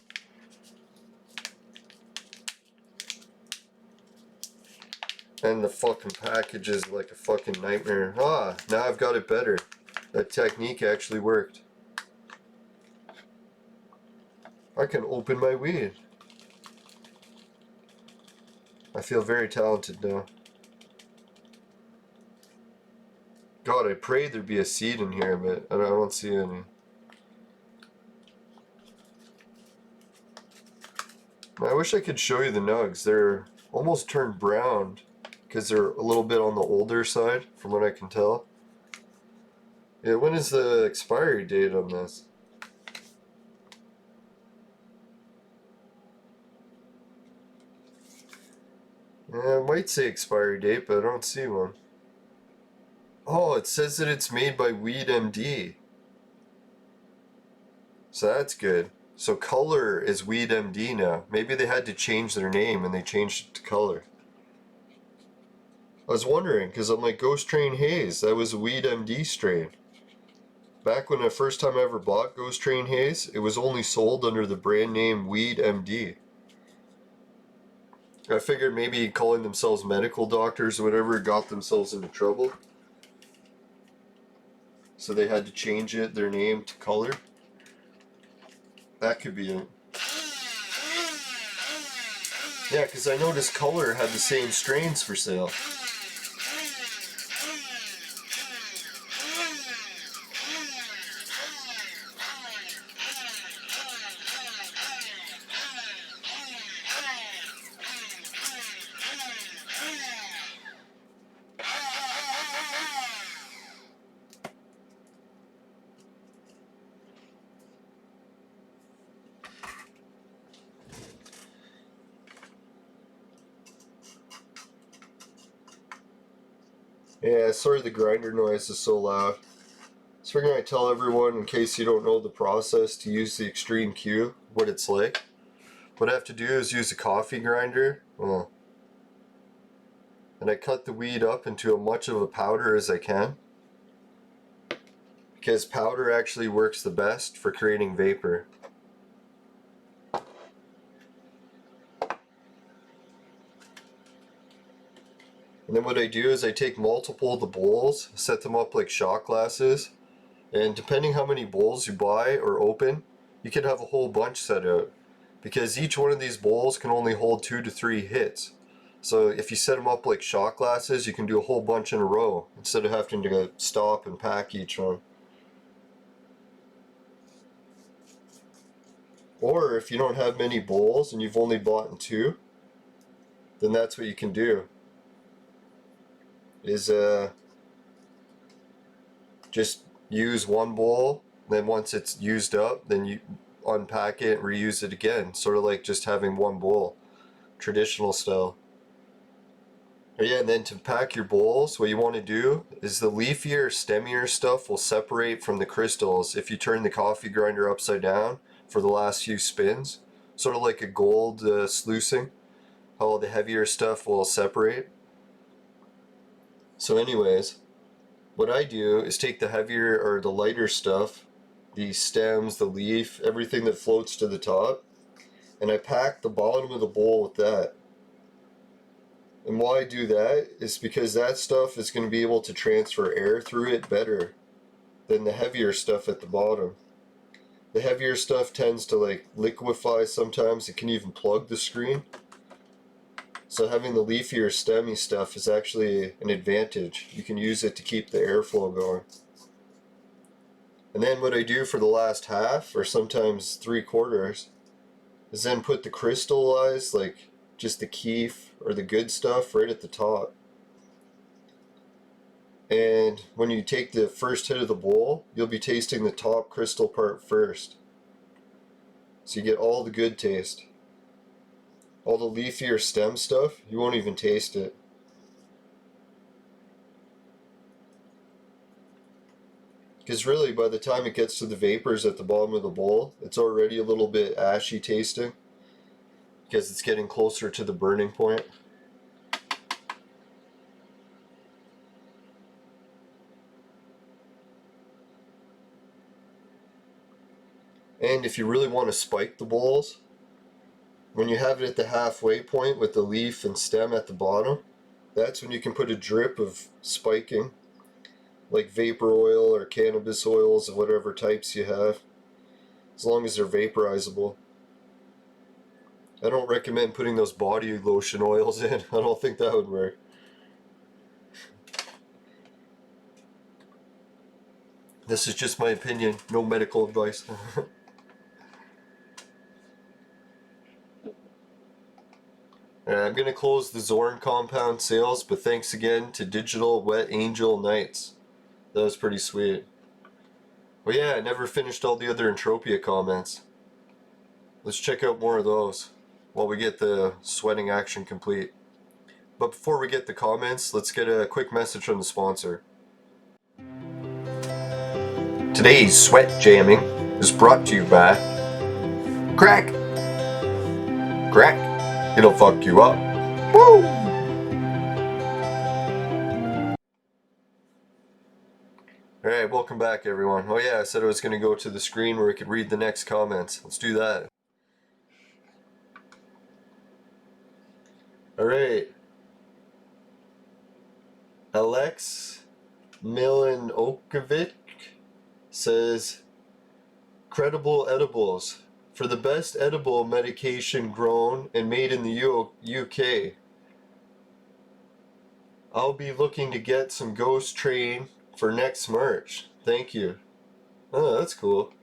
And the fucking package is like a fucking nightmare. Ah, now I've got it better. That technique actually worked. I can open my weed. I feel very talented now. God, I prayed there'd be a seed in here, but I don't see any. I wish I could show you the nugs. They're almost turned brown because they're a little bit on the older side, from what I can tell. Yeah, when is the expiry date on this? Yeah, it might say expiry date, but I don't see one. Oh, it says that it's made by Weed MD. So that's good. So color is Weed MD now. Maybe they had to change their name and they changed it to color. I was wondering, because I'm like, Ghost Train Haze, that was a Weed MD strain. Back when the first time I ever bought Ghost Train Haze, it was only sold under the brand name Weed MD. I figured maybe calling themselves medical doctors or whatever got themselves into trouble. So they had to change their name to color. That could be it. Yeah, because I noticed Color had the same strains for sale. Yeah, sorry the grinder noise is so loud. So we're going to tell everyone, in case you don't know the process to use the Extreme Q, what it's like. What I have to do is use a coffee grinder. And I cut the weed up into as much of a powder as I can. Because powder actually works the best for creating vapor. And then what I do is I take multiple of the bowls, set them up like shot glasses, and depending how many bowls you buy or open, you can have a whole bunch set out. Because each one of these bowls can only hold 2 to 3 hits. So if you set them up like shot glasses, you can do a whole bunch in a row instead of having to stop and pack each one. Or if you don't have many bowls and you've only bought 2, then that's what you can do. Is just use one bowl, then once it's used up, then you unpack it and reuse it again. Sort of like just having one bowl, traditional style. Yeah, and then to pack your bowls, what you want to do is the leafier, stemmier stuff will separate from the crystals if you turn the coffee grinder upside down for the last few spins. Sort of like a gold sluicing, how the heavier stuff will separate. So anyways, what I do is take the heavier or the lighter stuff, the stems, the leaf, everything that floats to the top, and I pack the bottom of the bowl with that. And why I do that is because that stuff is going to be able to transfer air through it better than the heavier stuff at the bottom. The heavier stuff tends to like liquefy sometimes. It can even plug the screen. So having the leafier stemmy stuff is actually an advantage. You can use it to keep the airflow going. And then what I do for the last half, or sometimes 3/4, is then put the crystallized, like just the keef or the good stuff right at the top. And when you take the first hit of the bowl, you'll be tasting the top crystal part first. So you get all the good taste. All the leafier stem stuff, you won't even taste it. Because really, by the time it gets to the vapors at the bottom of the bowl, it's already a little bit ashy tasting. Because it's getting closer to the burning point. And if you really want to spike the bowls, when you have it at the halfway point with the leaf and stem at the bottom, that's when you can put a drip of spiking, like vapor oil or cannabis oils of whatever types you have, as long as they're vaporizable. I don't recommend putting those body lotion oils in. I don't think that would work. This is just my opinion, no medical advice. I'm going to close the Zorn compound sales, but thanks again to Digital Wet Angel Nights. That was pretty sweet. Well, yeah, I never finished all the other Entropia comments. Let's check out more of those while we get the sweating action complete. But before we get the comments, let's get a quick message from the sponsor. Today's sweat jamming is brought to you by Crack! Crack! It'll fuck you up. Woo! Alright, welcome back everyone. Oh yeah, I said I was going to go to the screen where we could read the next comments. Let's do that. Alright. Alex Milanokovic says, Credible Edibles. For the best edible medication grown and made in the UK. I'll be looking to get some Ghost Train for next March. Thank you. Oh, that's cool.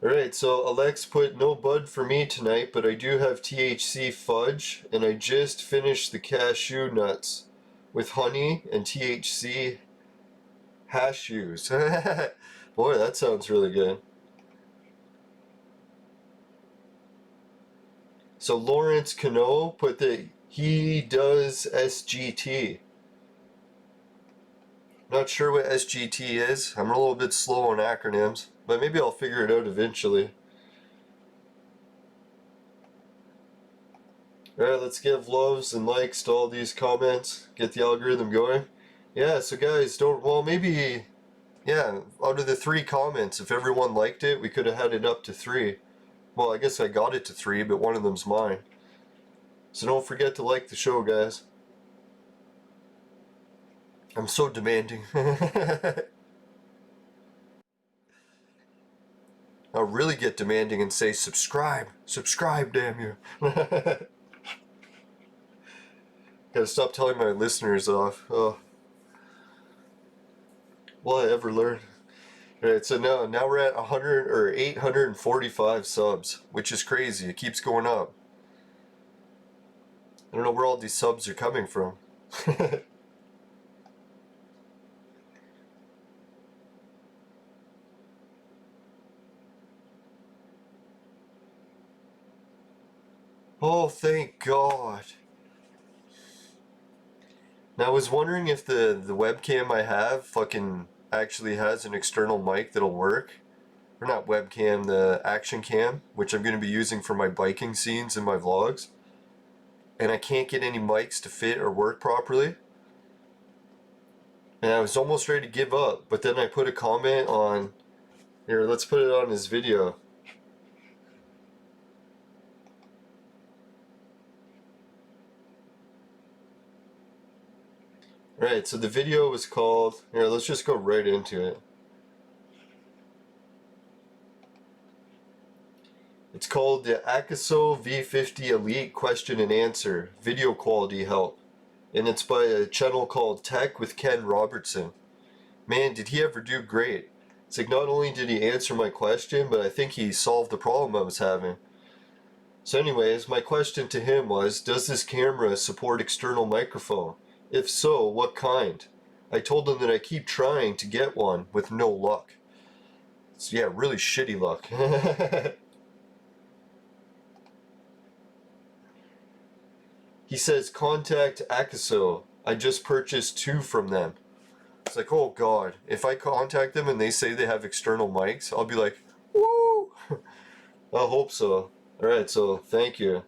Alright, so Alex put no bud for me tonight, but I do have THC fudge, and I just finished the cashew nuts with honey and THC hashews. Boy, that sounds really good. So Lawrence Cano put that he does SGT. Not sure what SGT is. I'm a little bit slow on acronyms, but maybe I'll figure it out eventually. Alright, let's give loves and likes to all these comments. Get the algorithm going. Yeah, so guys, maybe, yeah, out of the 3 comments, if everyone liked it, we could have had it up to 3. Well, I guess I got it to 3, but one of them's mine. So don't forget to like the show, guys. I'm so demanding. I'll really get demanding and say, subscribe, subscribe, damn you. Gotta stop telling my listeners off. Oh. Will I ever learn? Alright, so now we're at 100 or 845 subs, which is crazy. It keeps going up. I don't know where all these subs are coming from. Oh, thank God. Now I was wondering if the webcam I have fucking actually has an external mic that'll work. Or not webcam, the action cam, which I'm going to be using for my biking scenes in my vlogs. And I can't get any mics to fit or work properly. And I was almost ready to give up, but then I put a comment on, here, let's put it on his video. Right, so the video was called, here, let's just go right into it. It's called the Akaso V50 Elite Question and Answer Video Quality Help. And it's by a channel called Tech with Ken Robertson. Man, did he ever do great. It's like not only did he answer my question, but I think he solved the problem I was having. So anyways, my question to him was, does this camera support external microphone? If so, what kind? I told him that I keep trying to get one with no luck. So yeah, really shitty luck. He says, contact Akaso. I just purchased 2 from them. It's like, oh god, if I contact them and they say they have external mics, I'll be like, woo! I hope so. Alright, so thank you.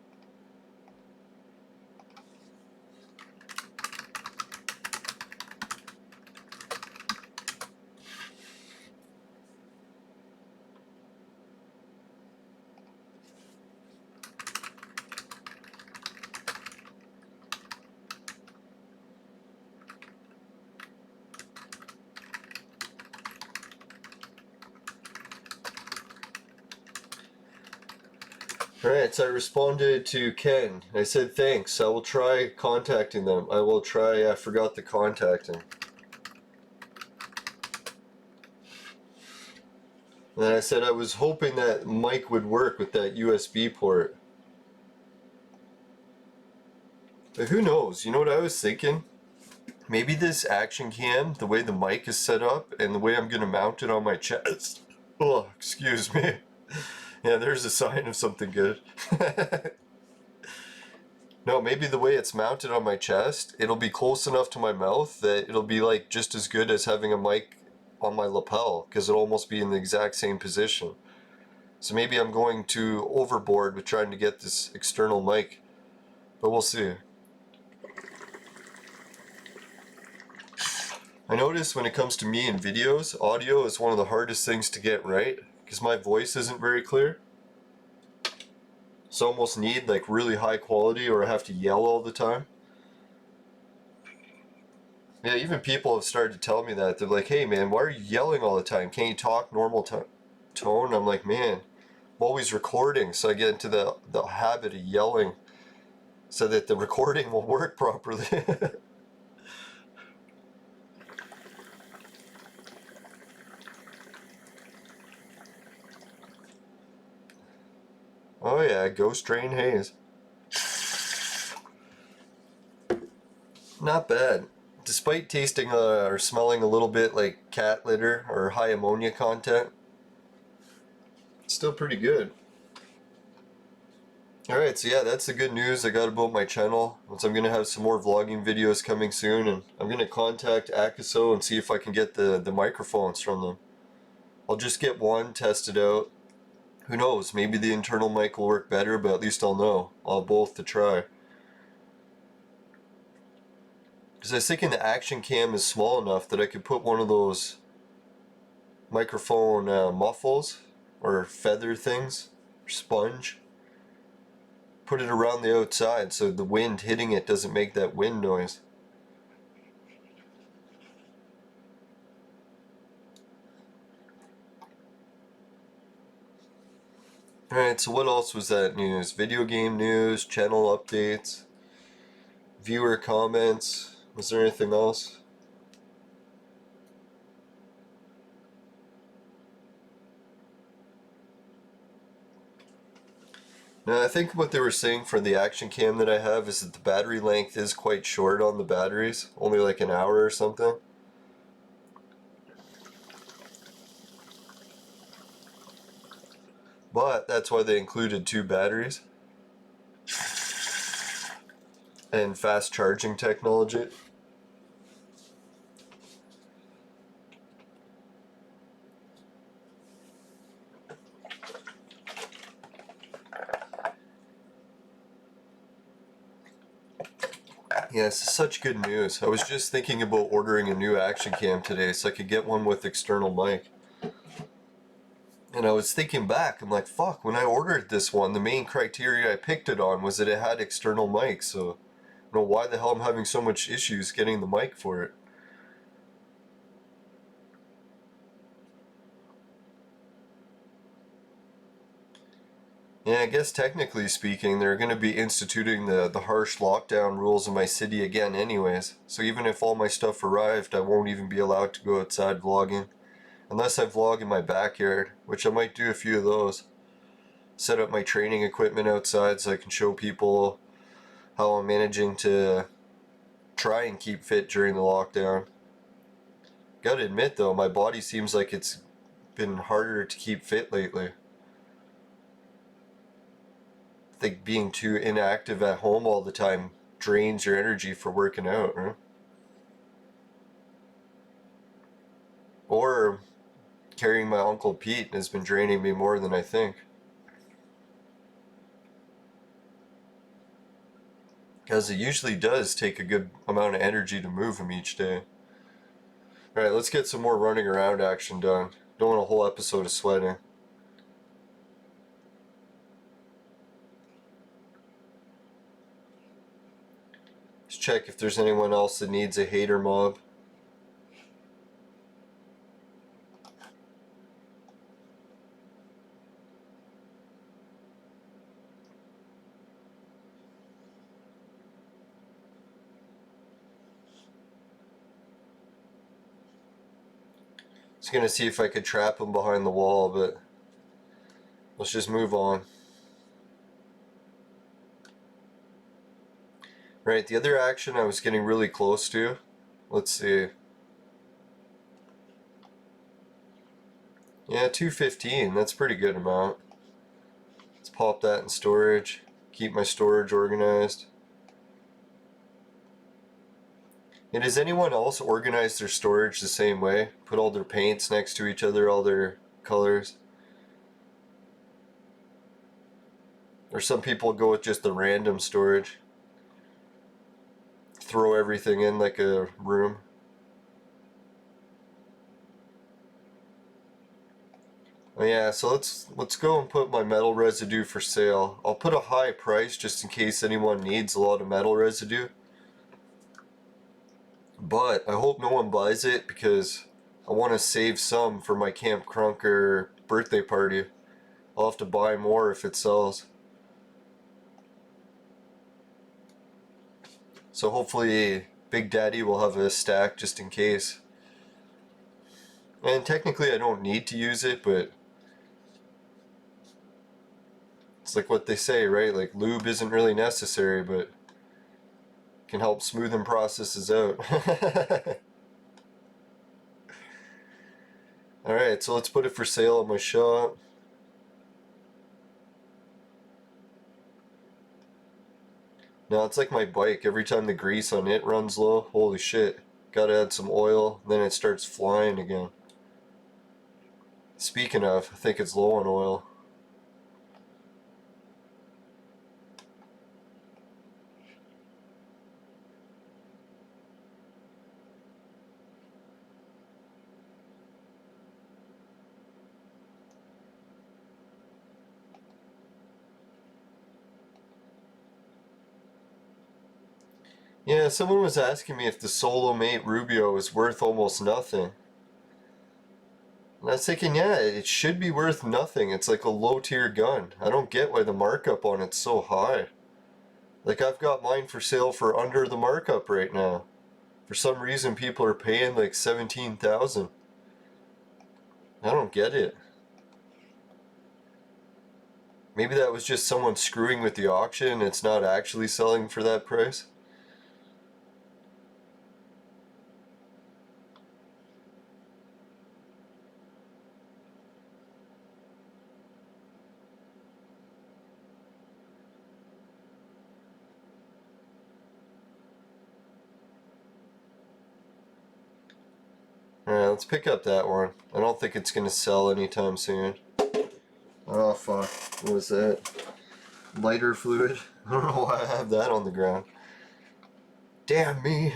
Alright, so I responded to Ken. I said, thanks, I will try contacting them. I forgot to contact him. And then I said I was hoping that mic would work with that USB port. But who knows? You know what I was thinking? Maybe this action cam, the way the mic is set up and the way I'm going to mount it on my chest. Oh, excuse me. Yeah, there's a sign of something good. No, maybe the way it's mounted on my chest, it'll be close enough to my mouth that it'll be like just as good as having a mic on my lapel, because it'll almost be in the exact same position. So maybe I'm going too overboard with trying to get this external mic, but we'll see. I notice when it comes to me in videos, audio is one of the hardest things to get right, because my voice isn't very clear. So I almost need like really high quality or I have to yell all the time. Yeah, even people have started to tell me that. They're like, hey man, why are you yelling all the time? Can't you talk normal tone? I'm like, man, I'm always recording, so I get into the habit of yelling so that the recording will work properly. Oh yeah, Ghost Train Haze. Not bad. Despite tasting or smelling a little bit like cat litter or high ammonia content, it's still pretty good. Alright, so yeah, that's the good news I got about my channel. So I'm going to have some more vlogging videos coming soon, and I'm going to contact Akaso and see if I can get the microphones from them. I'll just get one, test it out. Who knows, maybe the internal mic will work better, but at least I'll know. I'll have both to try. Because I was thinking the action cam is small enough that I could put one of those microphone muffles or feather things, or sponge. Put it around the outside so the wind hitting it doesn't make that wind noise. Alright, so what else was that news? Video game news, channel updates, viewer comments. Was there anything else? Now, I think what they were saying for the action cam that I have is that the battery length is quite short on the batteries, only like an hour or something. But that's why they included 2 batteries and fast charging technology. Yeah, this is such good news. I was just thinking about ordering a new action cam today so I could get one with external mic. And I was thinking back, I'm like, fuck, when I ordered this one, the main criteria I picked it on was that it had external mic, so I don't know why the hell I'm having so much issues getting the mic for it. Yeah, I guess technically speaking, they're going to be instituting the harsh lockdown rules in my city again anyways. So even if all my stuff arrived, I won't even be allowed to go outside vlogging. Unless I vlog in my backyard, which I might do a few of those. Set up my training equipment outside so I can show people how I'm managing to try and keep fit during the lockdown. Gotta admit though, my body seems like it's been harder to keep fit lately. I think being too inactive at home all the time drains your energy for working out, right? Or carrying my Uncle Pete has been draining me more than I think. Because it usually does take a good amount of energy to move him each day. Alright, let's get some more running around action done. Don't want a whole episode of sweating. Let's check if there's anyone else that needs a hater mob. I was gonna see if I could trap him behind the wall, but let's just move on. Right, the other action I was getting really close to. Let's see. Yeah, 215, that's a pretty good amount. Let's pop that in storage. Keep my storage organized. And does anyone else organize their storage the same way? Put all their paints next to each other, all their colors? Or some people go with just the random storage. Throw everything in like a room. Oh yeah, so let's go and put my metal residue for sale. I'll put a high price just in case anyone needs a lot of metal residue. But I hope no one buys it because I want to save some for my Camp Crunker birthday party. I'll have to buy more if it sells. So hopefully Big Daddy will have a stack just in case. And technically I don't need to use it, but it's like what they say, right? Like lube isn't really necessary, but can help smoothen processes out. Alright, so let's put it for sale in my shop. Now it's like my bike, every time the grease on it runs low, holy shit, gotta add some oil, then it starts flying again. Speaking of, I think it's low on oil. Yeah, someone was asking me if the Solo Mate Rubio is worth almost nothing. And I was thinking, yeah, it should be worth nothing. It's like a low tier gun. I don't get why the markup on it's so high. Like I've got mine for sale for under the markup right now. For some reason people are paying like 17,000. I don't get it. Maybe that was just someone screwing with the auction and it's not actually selling for that price. Alright, let's pick up that one. I don't think it's gonna sell anytime soon. Oh fuck, what was that? Lighter fluid? I don't know why I have that on the ground. Damn me!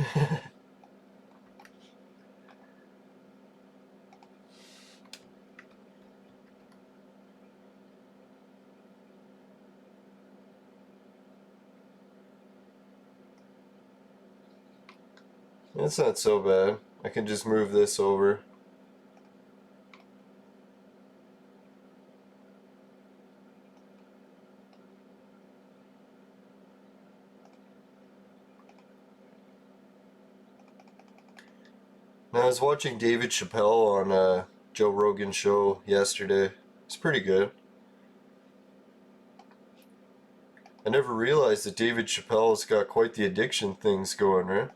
It's not so bad. I can just move this over. Now, I was watching David Chappelle on Joe Rogan's show yesterday. It's pretty good. I never realized that David Chappelle's got quite the addiction things going, right?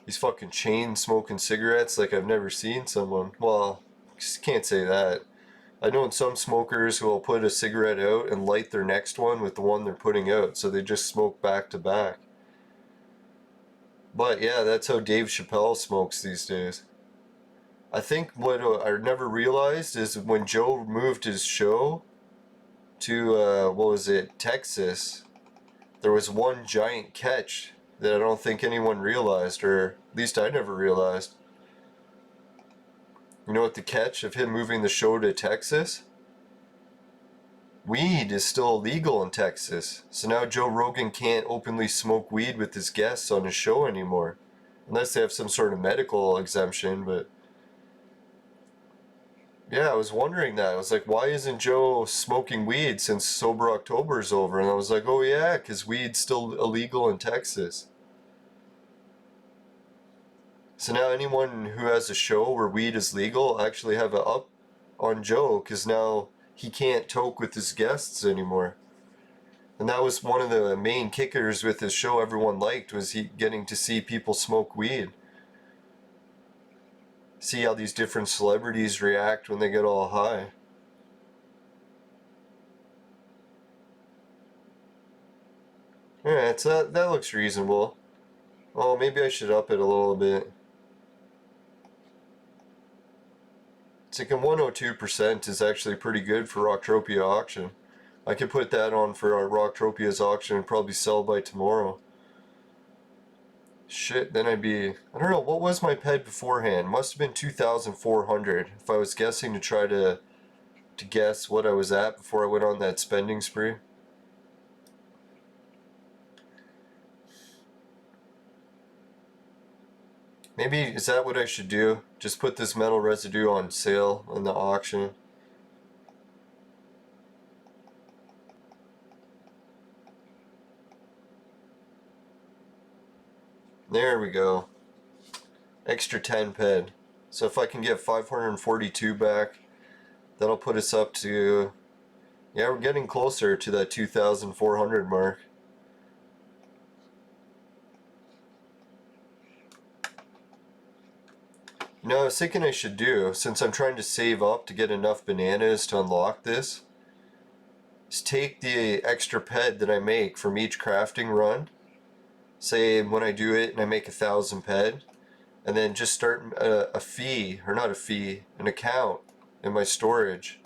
He's fucking chain smoking cigarettes like I've never seen someone. Well, can't say that. I know some smokers who will put a cigarette out and light their next one with the one they're putting out, so they just smoke back to back. But yeah, that's how Dave Chappelle smokes these days. I think what I never realized is when Joe moved his show to, what was it, Texas, there was one giant catch that I don't think anyone realized, or at least I never realized. You know what the catch of him moving the show to Texas? Weed is still illegal in Texas, so now Joe Rogan can't openly smoke weed with his guests on his show anymore. Unless they have some sort of medical exemption, but... Yeah, I was wondering that. I was like, why isn't Joe smoking weed since Sober October's over? And I was like, oh yeah, because weed's still illegal in Texas. So now anyone who has a show where weed is legal actually have a up on Joe, because now he can't toke with his guests anymore. And that was one of the main kickers with his show everyone liked, was he getting to see people smoke weed. See how these different celebrities react when they get all high. Alright, so that looks reasonable. Oh, maybe I should up it a little bit. It's like a 102% is actually pretty good for Rocktropia auction. I could put that on for our Rocktropia's auction and probably sell by tomorrow. Shit, then I'd be... I don't know, what was my ped beforehand? Must have been 2,400 if I was guessing to try to guess what I was at before I went on that spending spree. Maybe, is that what I should do? Just put this metal residue on sale in the auction. There we go. Extra 10 ped. So if I can get 542 back, that'll put us up to... Yeah, we're getting closer to that 2,400 mark. You know, I was thinking I should do, since I'm trying to save up to get enough bananas to unlock this, is take the extra ped that I make from each crafting run, say when I do it and I make 1,000 ped, and then just start a fee, or not a fee, an account in my storage.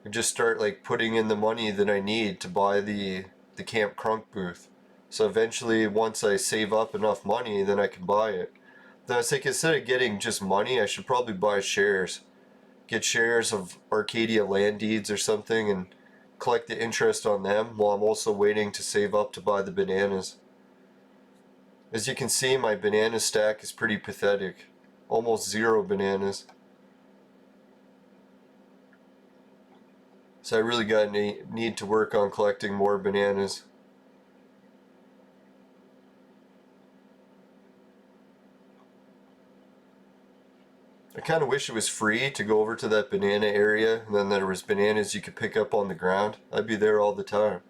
And just start like putting in the money that I need to buy the Camp Crunk booth. So eventually, once I save up enough money, then I can buy it. Then I was thinking, instead of getting just money, I should probably buy shares. Get shares of Arcadia land deeds or something and collect the interest on them while I'm also waiting to save up to buy the bananas. As you can see, my banana stack is pretty pathetic. Almost 0 bananas. So I really got need to work on collecting more bananas. I kind of wish it was free to go over to that banana area, and then there was bananas you could pick up on the ground. I'd be there all the time.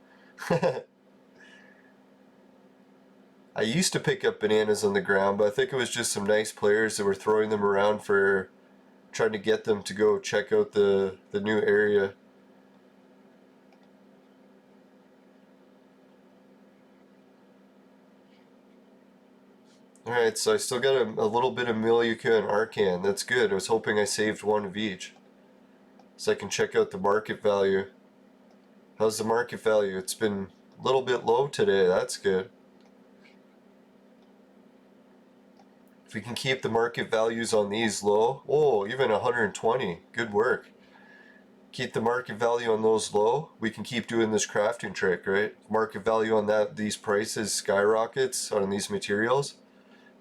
I used to pick up bananas on the ground, but I think it was just some nice players that were throwing them around for trying to get them to go check out the new area. Alright, so I still got a little bit of Miliuka and Arcan. That's good. I was hoping I saved one of each, so I can check out the market value. How's the market value? It's been a little bit low today. That's good. If we can keep the market values on these low, oh, even 120. Good work. Keep the market value on those low, we can keep doing this crafting trick, right? Market value on these prices skyrockets on these materials,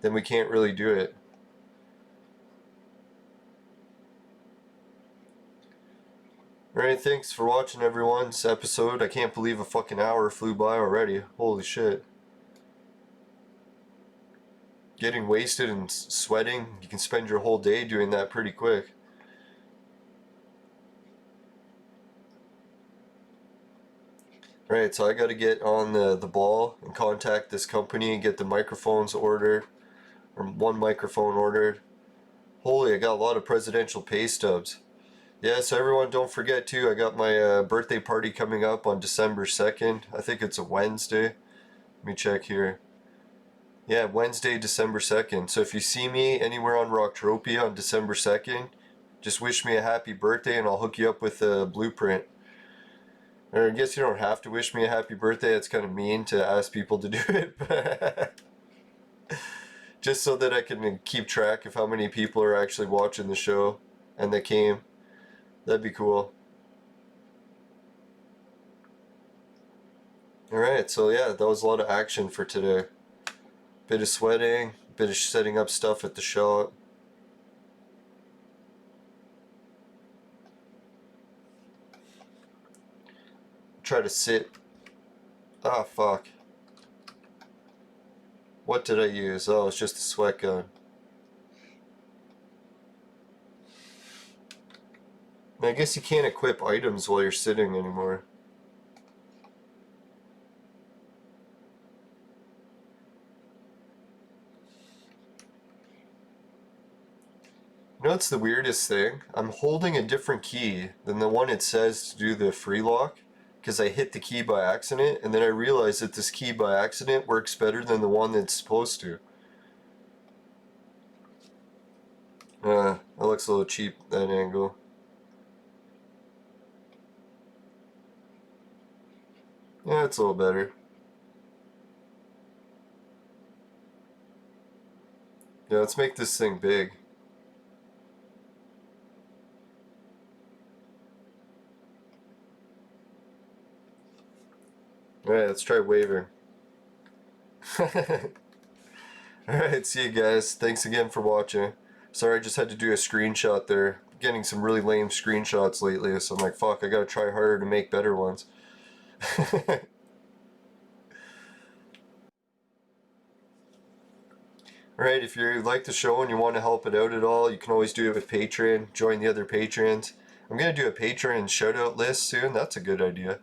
then we can't really do it. Alright, thanks for watching everyone's episode. I can't believe a fucking hour flew by already. Holy shit. Getting wasted and sweating, you can spend your whole day doing that pretty quick. Alright, so I gotta get on the ball and contact this company and get the microphones ordered. Or one microphone ordered. Holy, I got a lot of presidential pay stubs. Yeah, so everyone don't forget too, I got my birthday party coming up on December 2nd. I think it's a Wednesday. Let me check here. Yeah, Wednesday, December 2nd. So if you see me anywhere on Rocktropia on December 2nd, just wish me a happy birthday and I'll hook you up with a blueprint. Or I guess you don't have to wish me a happy birthday, it's kind of mean to ask people to do it. Just so that I can keep track of how many people are actually watching the show and that came. That'd be cool. Alright, so yeah, that was a lot of action for today. Bit of sweating, bit of setting up stuff at the shop. Try to sit. Ah, fuck. What did I use? Oh, it's just a sweat gun. I guess you can't equip items while you're sitting anymore. You know what's the weirdest thing? I'm holding a different key than the one it says to do the free lock, because I hit the key by accident, and then I realized that this key by accident works better than the one that's supposed to. That looks a little cheap, that angle. Yeah, it's a little better. Yeah, let's make this thing big. Alright, let's try waving. Alright, see you guys. Thanks again for watching. Sorry, I just had to do a screenshot there. Getting some really lame screenshots lately, so I'm like, fuck, I gotta try harder to make better ones. Alright, if you like the show and you want to help it out at all, you can always do it with Patreon. Join the other patrons. I'm gonna do a Patreon shoutout list soon. That's a good idea.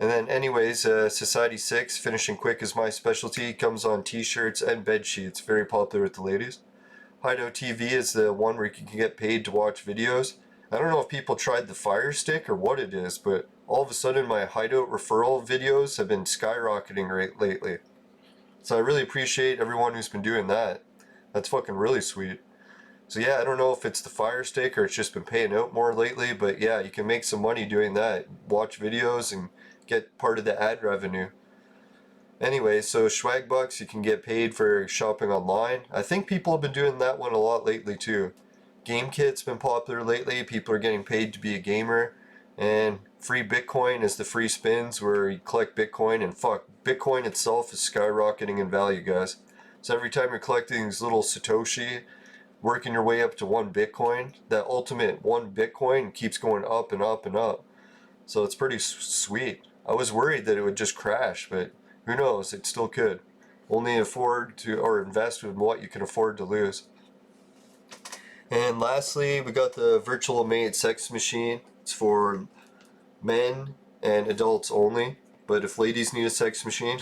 And then anyways, Society 6, finishing quick is my specialty. Comes on t-shirts and bed sheets. Very popular with the ladies. Hideout TV is the one where you can get paid to watch videos. I don't know if people tried the Fire Stick or what it is, but all of a sudden my Hideout referral videos have been skyrocketing lately. So I really appreciate everyone who's been doing that. That's fucking really sweet. So yeah, I don't know if it's the Fire Stick or it's just been paying out more lately, but yeah, you can make some money doing that. Watch videos and get part of the ad revenue. Anyway, so Swag Bucks, you can get paid for shopping online. I think people have been doing that one a lot lately too. GameKit's been popular lately. People are getting paid to be a gamer. And free Bitcoin is the free spins where you collect Bitcoin, and fuck, Bitcoin itself is skyrocketing in value, guys. So every time you're collecting these little Satoshi, working your way up to 1 Bitcoin, that ultimate 1 Bitcoin keeps going up and up and up. So it's pretty sweet. I was worried that it would just crash, but who knows, it still could. Only afford to, or invest in what you can afford to lose. And lastly, we got the Virtual Mate Sex Machine. It's for men and adults only, but if ladies need a sex machine,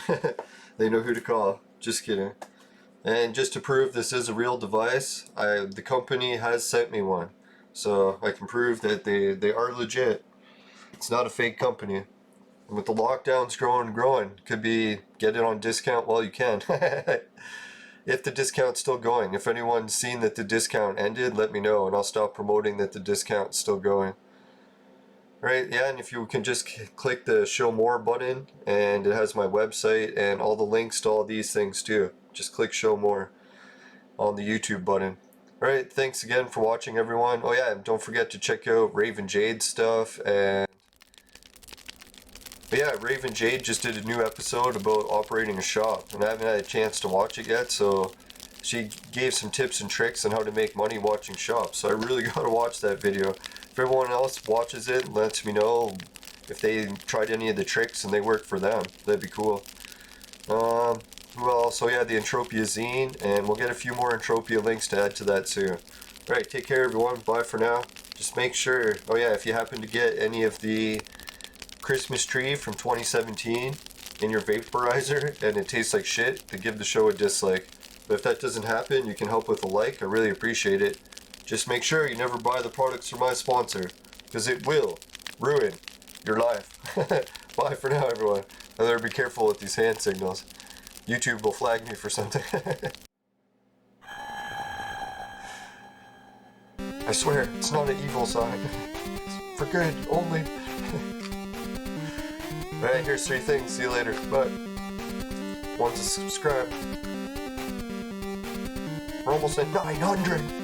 they know who to call. Just kidding. And just to prove this is a real device, the company has sent me one. So I can prove that they are legit. It's not a fake company. And with the lockdowns growing and growing, could be get it on discount while you can. If the discount's still going. If anyone's seen that the discount ended, let me know and I'll stop promoting that the discount's still going. Right, yeah, and if you can just click the show more button, and it has my website and all the links to all these things too. Just click show more on the YouTube button. Alright, thanks again for watching everyone. Oh yeah, and don't forget to check out Raven Jade stuff. But yeah, Raven Jade just did a new episode about operating a shop, and I haven't had a chance to watch it yet, so she gave some tips and tricks on how to make money watching shops. So I really gotta watch that video. If everyone else watches it and lets me know if they tried any of the tricks and they work for them, that'd be cool. Who else? So yeah, the Entropia zine, and we'll get a few more Entropia links to add to that soon. Alright, take care everyone. Bye for now. Just make sure, oh yeah, if you happen to get any of the Christmas tree from 2017 in your vaporizer and it tastes like shit, then give the show a dislike. But if that doesn't happen, you can help with a like. I really appreciate it. Just make sure you never buy the products from my sponsor, because it will ruin your life. Bye for now, everyone. I better be careful with these hand signals. YouTube will flag me for something. I swear, it's not an evil sign. It's for good only. Alright, here's 3 things. See you later. Bye. Want to subscribe? We're almost at 900.